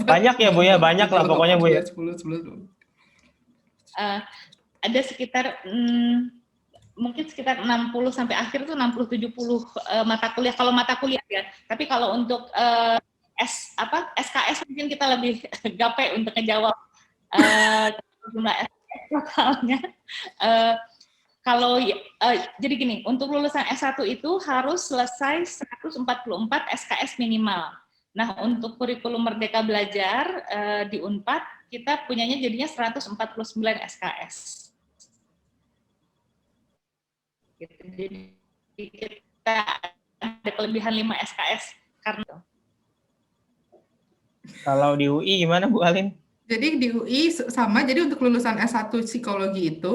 Banyak ya Bu ya, banyak lah pokoknya Bu ya. 10. Ada sekitar mungkin sekitar 60 sampai akhir tuh 60-70 mata kuliah kalau mata kuliah ya. Tapi kalau untuk SKS mungkin kita lebih gape untuk ngejawab jumlah SKS totalnya. Jadi gini, untuk lulusan S1 itu harus selesai 144 SKS minimal. Nah, untuk kurikulum Merdeka Belajar di Unpad kita punyanya jadinya 149 SKS. Jadi kita ada kelebihan 5 SKS karena. Kalau di UI gimana Bu Alin? Jadi di UI sama, jadi untuk lulusan S1 psikologi itu,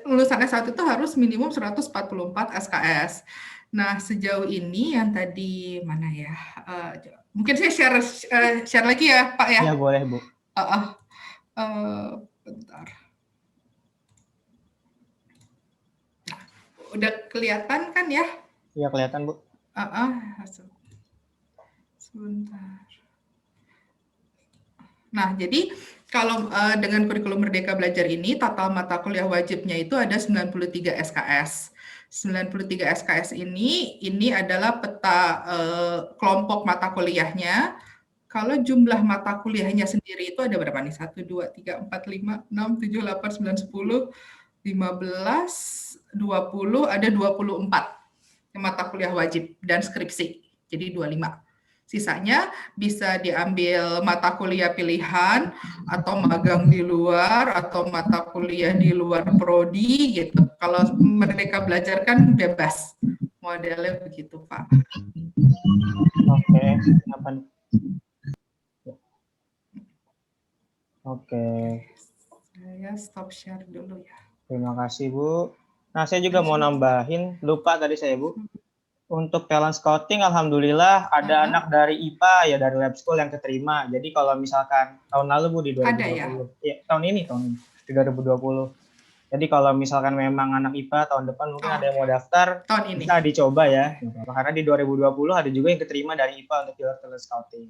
lulusan S1 itu harus minimum 144 SKS. Nah, sejauh ini yang tadi mana ya? Mungkin saya share lagi ya, Pak ya? Ya, boleh Bu. Bentar. Udah kelihatan kan ya? Iya, kelihatan Bu. Sebentar. Nah, jadi kalau dengan kurikulum Merdeka Belajar ini, total mata kuliah wajibnya itu ada 93 SKS. 93 SKS ini adalah peta kelompok mata kuliahnya. Kalau jumlah mata kuliahnya sendiri itu ada berapa nih? 1, 2, 3, 4, 5, 6, 7, 8, 9, 10, 15, 20, ada 24 mata kuliah wajib dan skripsi, jadi 25. Sisanya bisa diambil mata kuliah pilihan, atau magang di luar, atau mata kuliah di luar prodi, gitu. Kalau Merdeka Belajar kan bebas, modelnya begitu, Pak. Oke, Oke. Saya stop share dulu ya. Terima kasih, Bu. Nah, saya juga mau nambahin, lupa tadi saya, Bu. Untuk talent scouting, alhamdulillah ada anak dari IPA ya, dari lab school yang keterima. Jadi kalau misalkan tahun lalu, Bu, di 2020. Ada ya? Ya, tahun ini di 2020. Jadi kalau misalkan memang anak IPA tahun depan mungkin ada yang mau daftar, tahun ini bisa dicoba ya. Karena di 2020 ada juga yang keterima dari IPA untuk jalur talent scouting.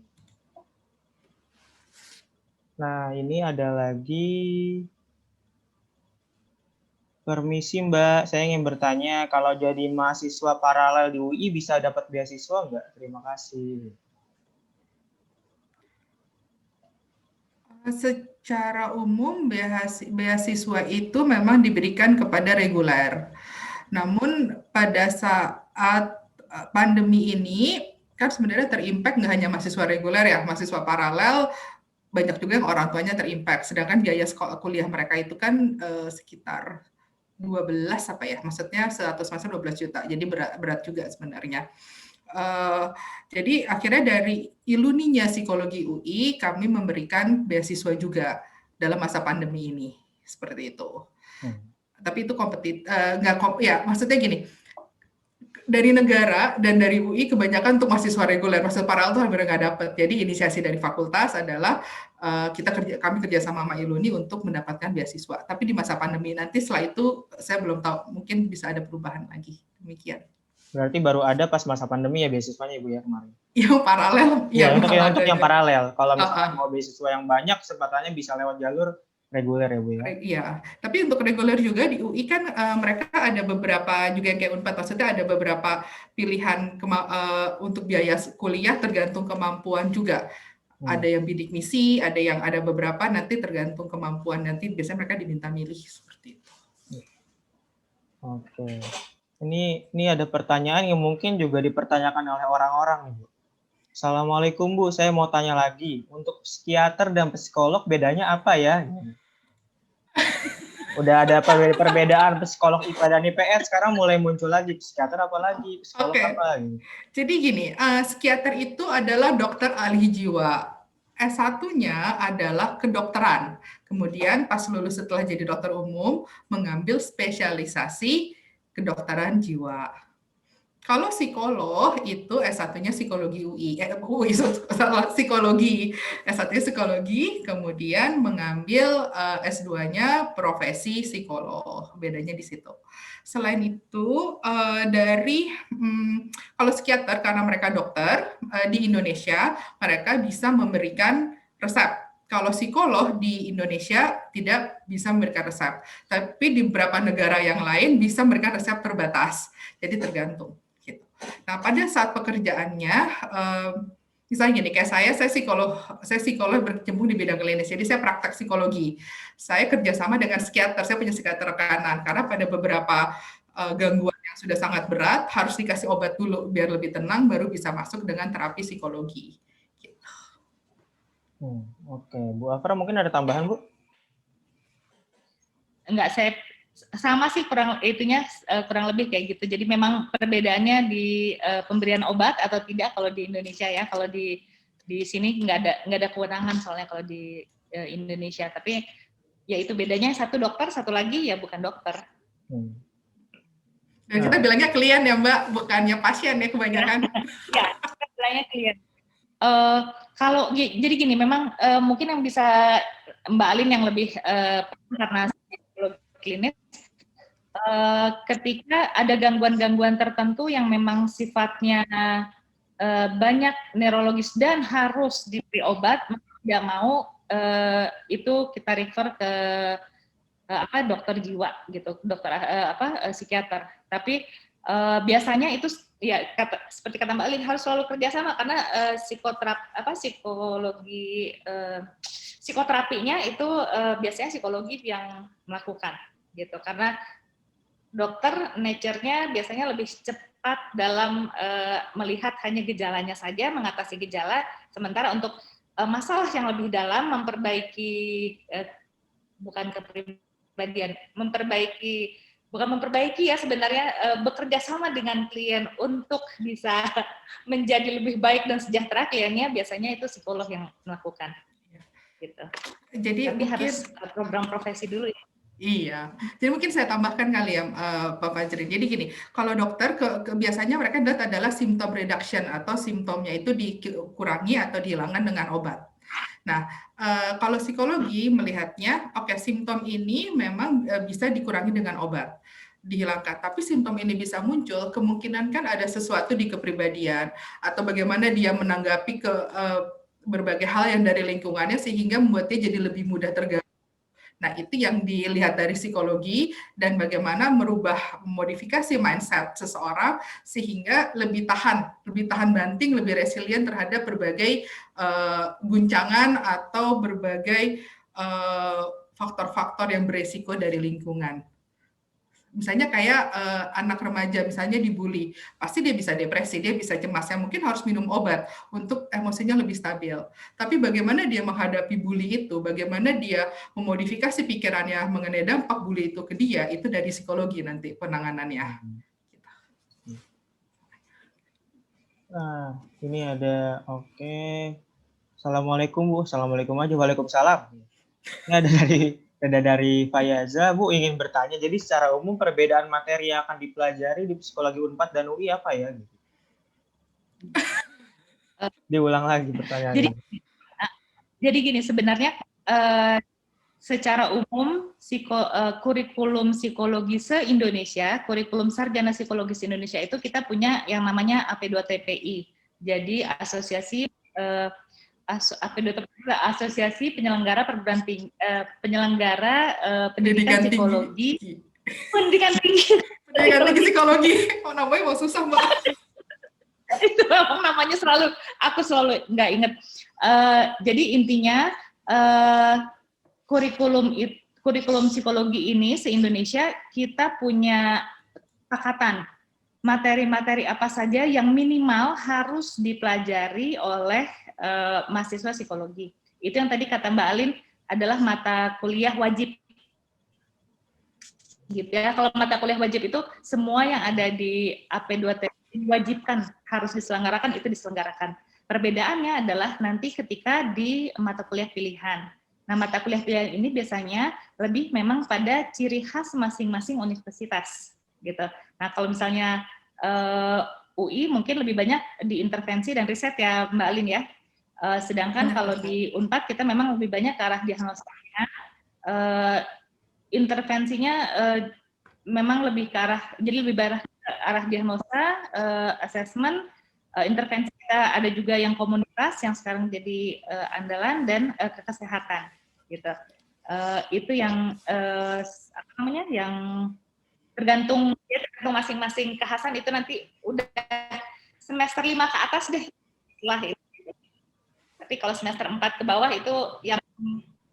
Nah, ini ada lagi. Permisi Mbak, saya ingin bertanya, kalau jadi mahasiswa paralel di UI bisa dapat beasiswa nggak? Terima kasih. Secara umum beasiswa itu memang diberikan kepada reguler. Namun pada saat pandemi ini kan sebenarnya terimpact nggak hanya mahasiswa reguler ya, mahasiswa paralel banyak juga yang orang tuanya terimpact. Sedangkan biaya sekolah kuliah mereka itu kan sekitar 12 apa ya, maksudnya 100 semester 12 juta, jadi berat juga sebenarnya. Jadi akhirnya dari Iluninya Psikologi UI kami memberikan beasiswa juga dalam masa pandemi ini, seperti itu. Tapi itu maksudnya gini, dari negara dan dari UI kebanyakan untuk mahasiswa reguler, mahasiswa paralel itu hampir nggak dapat. Jadi inisiasi dari fakultas adalah kami kerja sama Iluni untuk mendapatkan beasiswa. Tapi di masa pandemi nanti setelah itu saya belum tahu, mungkin bisa ada perubahan lagi. Demikian. Berarti baru ada pas masa pandemi ya beasiswanya Ibu ya kemarin? Yang paralel. Ya, untuk yang paralel. Kalau misalnya mau beasiswa yang banyak, kesempatannya bisa lewat jalur reguler ya Bu ya? Iya, tapi untuk reguler juga di UI kan mereka ada beberapa juga yang kayak Unpad, maksudnya ada beberapa pilihan untuk biaya kuliah tergantung kemampuan juga. Ada yang bidik misi, ada beberapa nanti tergantung kemampuan, nanti biasanya mereka diminta milih seperti itu. Oke. Ini ada pertanyaan yang mungkin juga dipertanyakan oleh orang-orang, Bu. Assalamualaikum Bu, saya mau tanya lagi. Untuk psikiater dan psikolog bedanya apa ya? Udah ada perbedaan psikolog IPA dan IPS, sekarang mulai muncul lagi psikiater apa lagi, psikolog apa lagi. Jadi gini, psikiater itu adalah dokter ahli jiwa. S1-nya adalah kedokteran. Kemudian pas lulus setelah jadi dokter umum, mengambil spesialisasi kedokteran jiwa. Kalau psikolog itu S1-nya psikologi psikologi. S1-nya psikologi, kemudian mengambil S2-nya profesi psikolog. Bedanya di situ. Selain itu, kalau psikiater karena mereka dokter, di Indonesia mereka bisa memberikan resep. Kalau psikolog di Indonesia tidak bisa memberikan resep. Tapi di beberapa negara yang lain bisa memberikan resep terbatas. Jadi tergantung. Nah, pada saat pekerjaannya, misalnya gini, kayak saya psikolog berkecimpung di bidang klinis, jadi saya praktek psikologi. Saya kerjasama dengan psikiater, saya punya psikiater rekanan, karena pada beberapa gangguan yang sudah sangat berat, harus dikasih obat dulu, biar lebih tenang, baru bisa masuk dengan terapi psikologi. Gitu. Oke, Bu Afra mungkin ada tambahan, Bu? Enggak, saya sama sih kurang lebih kayak gitu. Jadi memang perbedaannya di pemberian obat atau tidak kalau di Indonesia ya. Kalau di sini nggak ada kewenangan soalnya kalau di Indonesia. Tapi ya itu bedanya, satu dokter, satu lagi ya bukan dokter. Dan kita bilangnya klien ya Mbak, bukannya pasien ya kebanyakan. Ya, kita bilangnya klien. Kalau jadi gini, memang mungkin yang bisa Mbak Alin yang lebih karena klinis, ketika ada gangguan-gangguan tertentu yang memang sifatnya banyak neurologis dan harus diberi obat, tidak mau itu kita refer ke dokter jiwa gitu, dokter psikiater. Tapi biasanya itu ya seperti kata Mbak Alin harus selalu kerjasama karena psikoterapinya itu biasanya psikologi yang melakukan gitu, karena dokter nature-nya biasanya lebih cepat dalam melihat hanya gejalanya saja, mengatasi gejala, sementara untuk masalah yang lebih dalam memperbaiki ya sebenarnya bekerja sama dengan klien untuk bisa menjadi lebih baik dan sejahtera kliennya, biasanya itu psikolog yang melakukan gitu. Jadi tapi mungkin harus program profesi dulu ya. Iya, jadi mungkin saya tambahkan kali ya, Pak Fajri. Jadi gini, kalau dokter biasanya mereka adalah symptom reduction atau simptomnya itu dikurangi atau dihilangkan dengan obat. Nah, kalau psikologi melihatnya, oke, simptom ini memang bisa dikurangi dengan obat, dihilangkan. Tapi simptom ini bisa muncul, kemungkinan kan ada sesuatu di kepribadian atau bagaimana dia menanggapi ke berbagai hal yang dari lingkungannya sehingga membuat dia jadi lebih mudah terganggu. Nah, itu yang dilihat dari psikologi dan bagaimana merubah modifikasi mindset seseorang sehingga lebih tahan banting, lebih resilient terhadap berbagai guncangan atau berbagai faktor-faktor yang beresiko dari lingkungan. Misalnya kayak anak remaja misalnya dibully, pasti dia bisa depresi, dia bisa cemas, yang mungkin harus minum obat untuk emosinya lebih stabil. Tapi bagaimana dia menghadapi bully itu, bagaimana dia memodifikasi pikirannya mengenai dampak bully itu ke dia, itu dari psikologi nanti penanganannya. Nah, ini ada, oke. Assalamualaikum Bu, Assalamualaikum aja, Waalaikumsalam. Ini ada dari Fayaza, Bu ingin bertanya, jadi secara umum perbedaan materi yang akan dipelajari di Psikologi Unpad dan UI apa ya? Diulang lagi pertanyaannya. Jadi gini, sebenarnya secara umum kurikulum psikologi se-Indonesia, kurikulum sarjana psikologis Indonesia itu kita punya yang namanya AP2TPI. Jadi Asosiasi Penyelenggara Perguruan Tinggi Pendidikan Psikologi. Pendidikan Tinggi Psikologi. Oh, namanya mau susah, Mbak. Itu memang namanya aku selalu nggak inget. Jadi intinya kurikulum psikologi ini se-Indonesia kita punya kesepakatan materi-materi apa saja yang minimal harus dipelajari oleh mahasiswa psikologi. Itu yang tadi kata Mbak Alin adalah mata kuliah wajib. Gitu ya. Kalau mata kuliah wajib itu semua yang ada di AP2T diwajibkan harus diselenggarakan, itu diselenggarakan. Perbedaannya adalah nanti ketika di mata kuliah pilihan. Nah, mata kuliah pilihan ini biasanya lebih memang pada ciri khas masing-masing universitas, gitu. Nah, kalau misalnya UI mungkin lebih banyak di intervensi dan riset ya, Mbak Alin ya. Sedangkan kalau di Unpad kita memang lebih banyak ke arah diagnostiknya. Intervensinya memang lebih ke arah, jadi lebih arah diagnosa, assessment, intervensi kita ada juga yang komunitas yang sekarang jadi andalan dan kesehatan, gitu. Itu yang apa namanya, yang tergantung masing-masing kekhasan itu nanti udah semester 5 ke atas deh setelah itu. Tapi kalau semester 4 ke bawah itu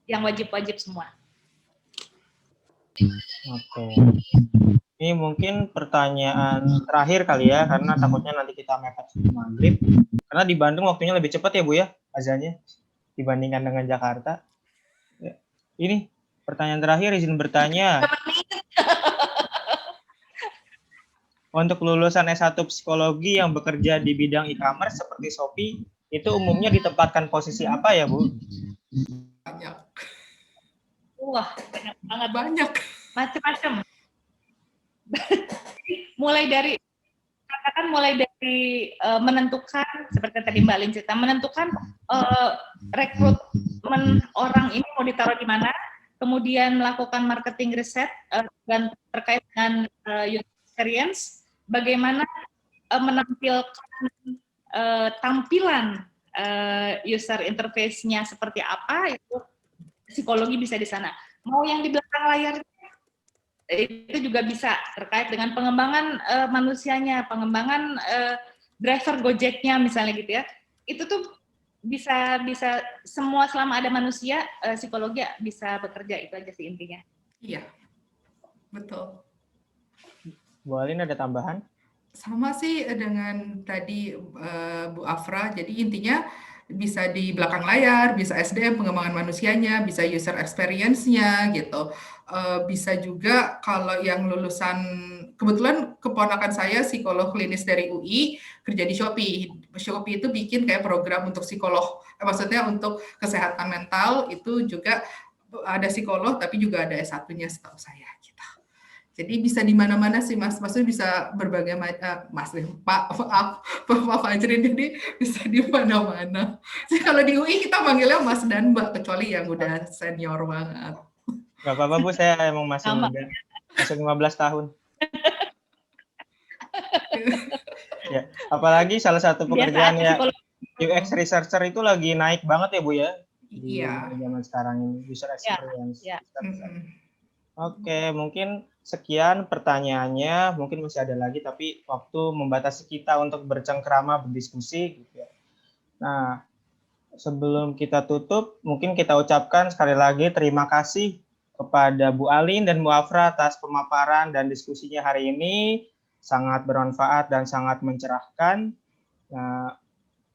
yang wajib-wajib semua. Oke. Ini mungkin pertanyaan terakhir kali ya, karena takutnya nanti kita mepet maghrib. Karena di Bandung waktunya lebih cepat ya Bu ya, azannya, dibandingkan dengan Jakarta. Ya. Ini pertanyaan terakhir, izin bertanya. Untuk lulusan S1 Psikologi yang bekerja di bidang e-commerce seperti Shopee, itu umumnya ditempatkan posisi apa ya Bu? Banyak. Wah, banyak. Macam-macam. mulai dari menentukan, seperti tadi Mbak Lin cerita, menentukan rekrutmen orang ini mau ditaruh di mana, kemudian melakukan marketing riset dan terkait dengan user experience, bagaimana menampilkan tampilan user interface-nya seperti apa, itu psikologi bisa di sana. Mau yang di belakang layar itu juga bisa terkait dengan pengembangan manusianya, pengembangan driver Gojeknya misalnya gitu ya. Itu tuh bisa semua selama ada manusia, psikologi bisa bekerja, itu aja sih intinya. Iya, betul. Bu Alin ada tambahan? Sama sih dengan tadi Bu Afra, jadi intinya bisa di belakang layar, bisa SDM, pengembangan manusianya, bisa user experience-nya gitu. Bisa juga kalau yang lulusan kebetulan keponakan saya psikolog klinis dari UI kerja di Shopee. Shopee itu bikin kayak program untuk psikolog, maksudnya untuk kesehatan mental itu juga ada psikolog tapi juga ada S1-nya setahu saya gitu. Jadi bisa di mana-mana sih Mas, maksudnya bisa berbagai Mas Pak Fajrin, jadi bisa di mana-mana. Kalau di UI kita manggilnya Mas dan Mbak kecuali yang udah senior banget. Gak apa-apa Bu, saya emang masih muda, masih 15 tahun. Ya, apalagi salah satu pekerjaan ya UX researcher itu lagi naik banget ya Bu ya di zaman sekarang ini, user experience. Oke, mungkin sekian pertanyaannya, mungkin masih ada lagi tapi waktu membatasi kita untuk bercengkrama berdiskusi gitu ya. Nah, sebelum kita tutup, mungkin kita ucapkan sekali lagi terima kasih kepada Bu Alin dan Bu Afra atas pemaparan dan diskusinya hari ini, sangat bermanfaat dan sangat mencerahkan. Nah,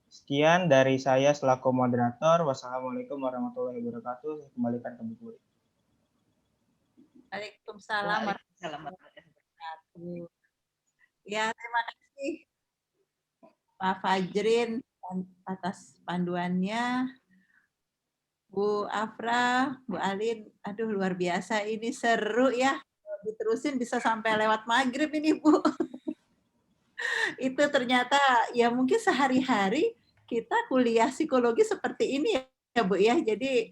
sekian dari saya selaku moderator. Wassalamualaikum warahmatullahi wabarakatuh. Saya kembalikan ke Bu Puri. Waalaikumsalam warahmatullahi wabarakatuh. Ya, terima kasih Pak Fajrin atas panduannya. Bu Afra, Bu Alin, aduh luar biasa ini, seru ya. Diterusin bisa sampai lewat maghrib ini Bu. Itu ternyata ya mungkin sehari-hari kita kuliah psikologi seperti ini ya Bu ya. Jadi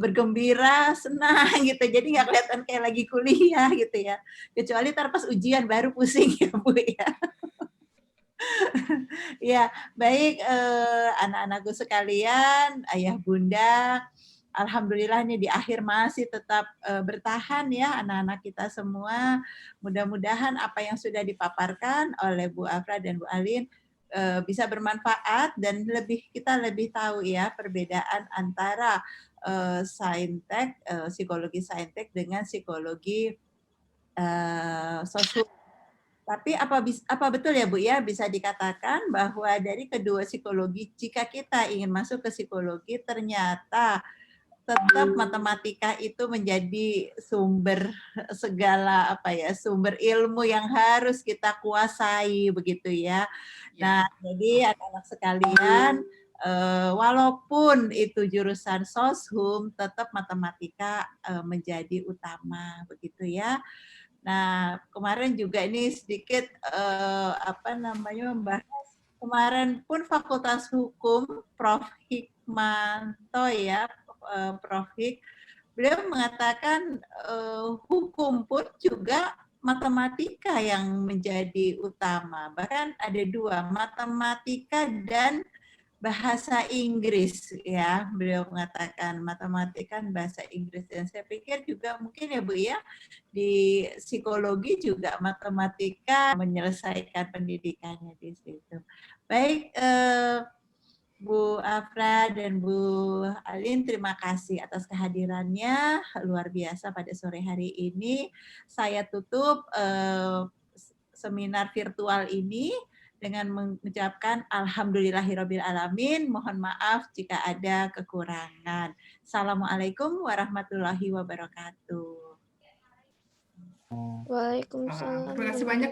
bergembira, senang gitu. Jadi nggak kelihatan kayak lagi kuliah gitu ya. Kecuali ntar pas ujian baru pusing ya Bu ya. Ya, baik anak-anakku sekalian, ayah bunda, alhamdulillah nih di akhir masih tetap bertahan ya anak-anak kita semua. Mudah-mudahan apa yang sudah dipaparkan oleh Bu Afra dan Bu Alin bisa bermanfaat dan kita lebih tahu ya perbedaan antara saintek, psikologi saintek dengan psikologi sosial. Tapi apa betul ya Bu ya bisa dikatakan bahwa dari kedua psikologi, jika kita ingin masuk ke psikologi ternyata tetap matematika itu menjadi sumber segala sumber ilmu yang harus kita kuasai begitu ya. Nah, jadi anak-anak sekalian walaupun itu jurusan soshum tetap matematika menjadi utama begitu ya. Nah, kemarin juga ini sedikit membahas kemarin pun Fakultas Hukum Prof. Hikmanto ya, Prof. Hik, beliau mengatakan hukum pun juga matematika yang menjadi utama. Bahkan ada dua, matematika dan bahasa Inggris ya, beliau mengatakan matematika dan bahasa Inggris. Dan saya pikir juga mungkin ya Bu ya, di psikologi juga matematika menyelesaikan pendidikannya di situ. Baik, Bu Afra dan Bu Alin, terima kasih atas kehadirannya luar biasa pada sore hari ini. Saya tutup seminar virtual ini dengan mengucapkan alhamdulillahirabbil alamin. Mohon maaf jika ada kekurangan. Assalamualaikum warahmatullahi wabarakatuh. Waalaikumsalam. Terima kasih banyak.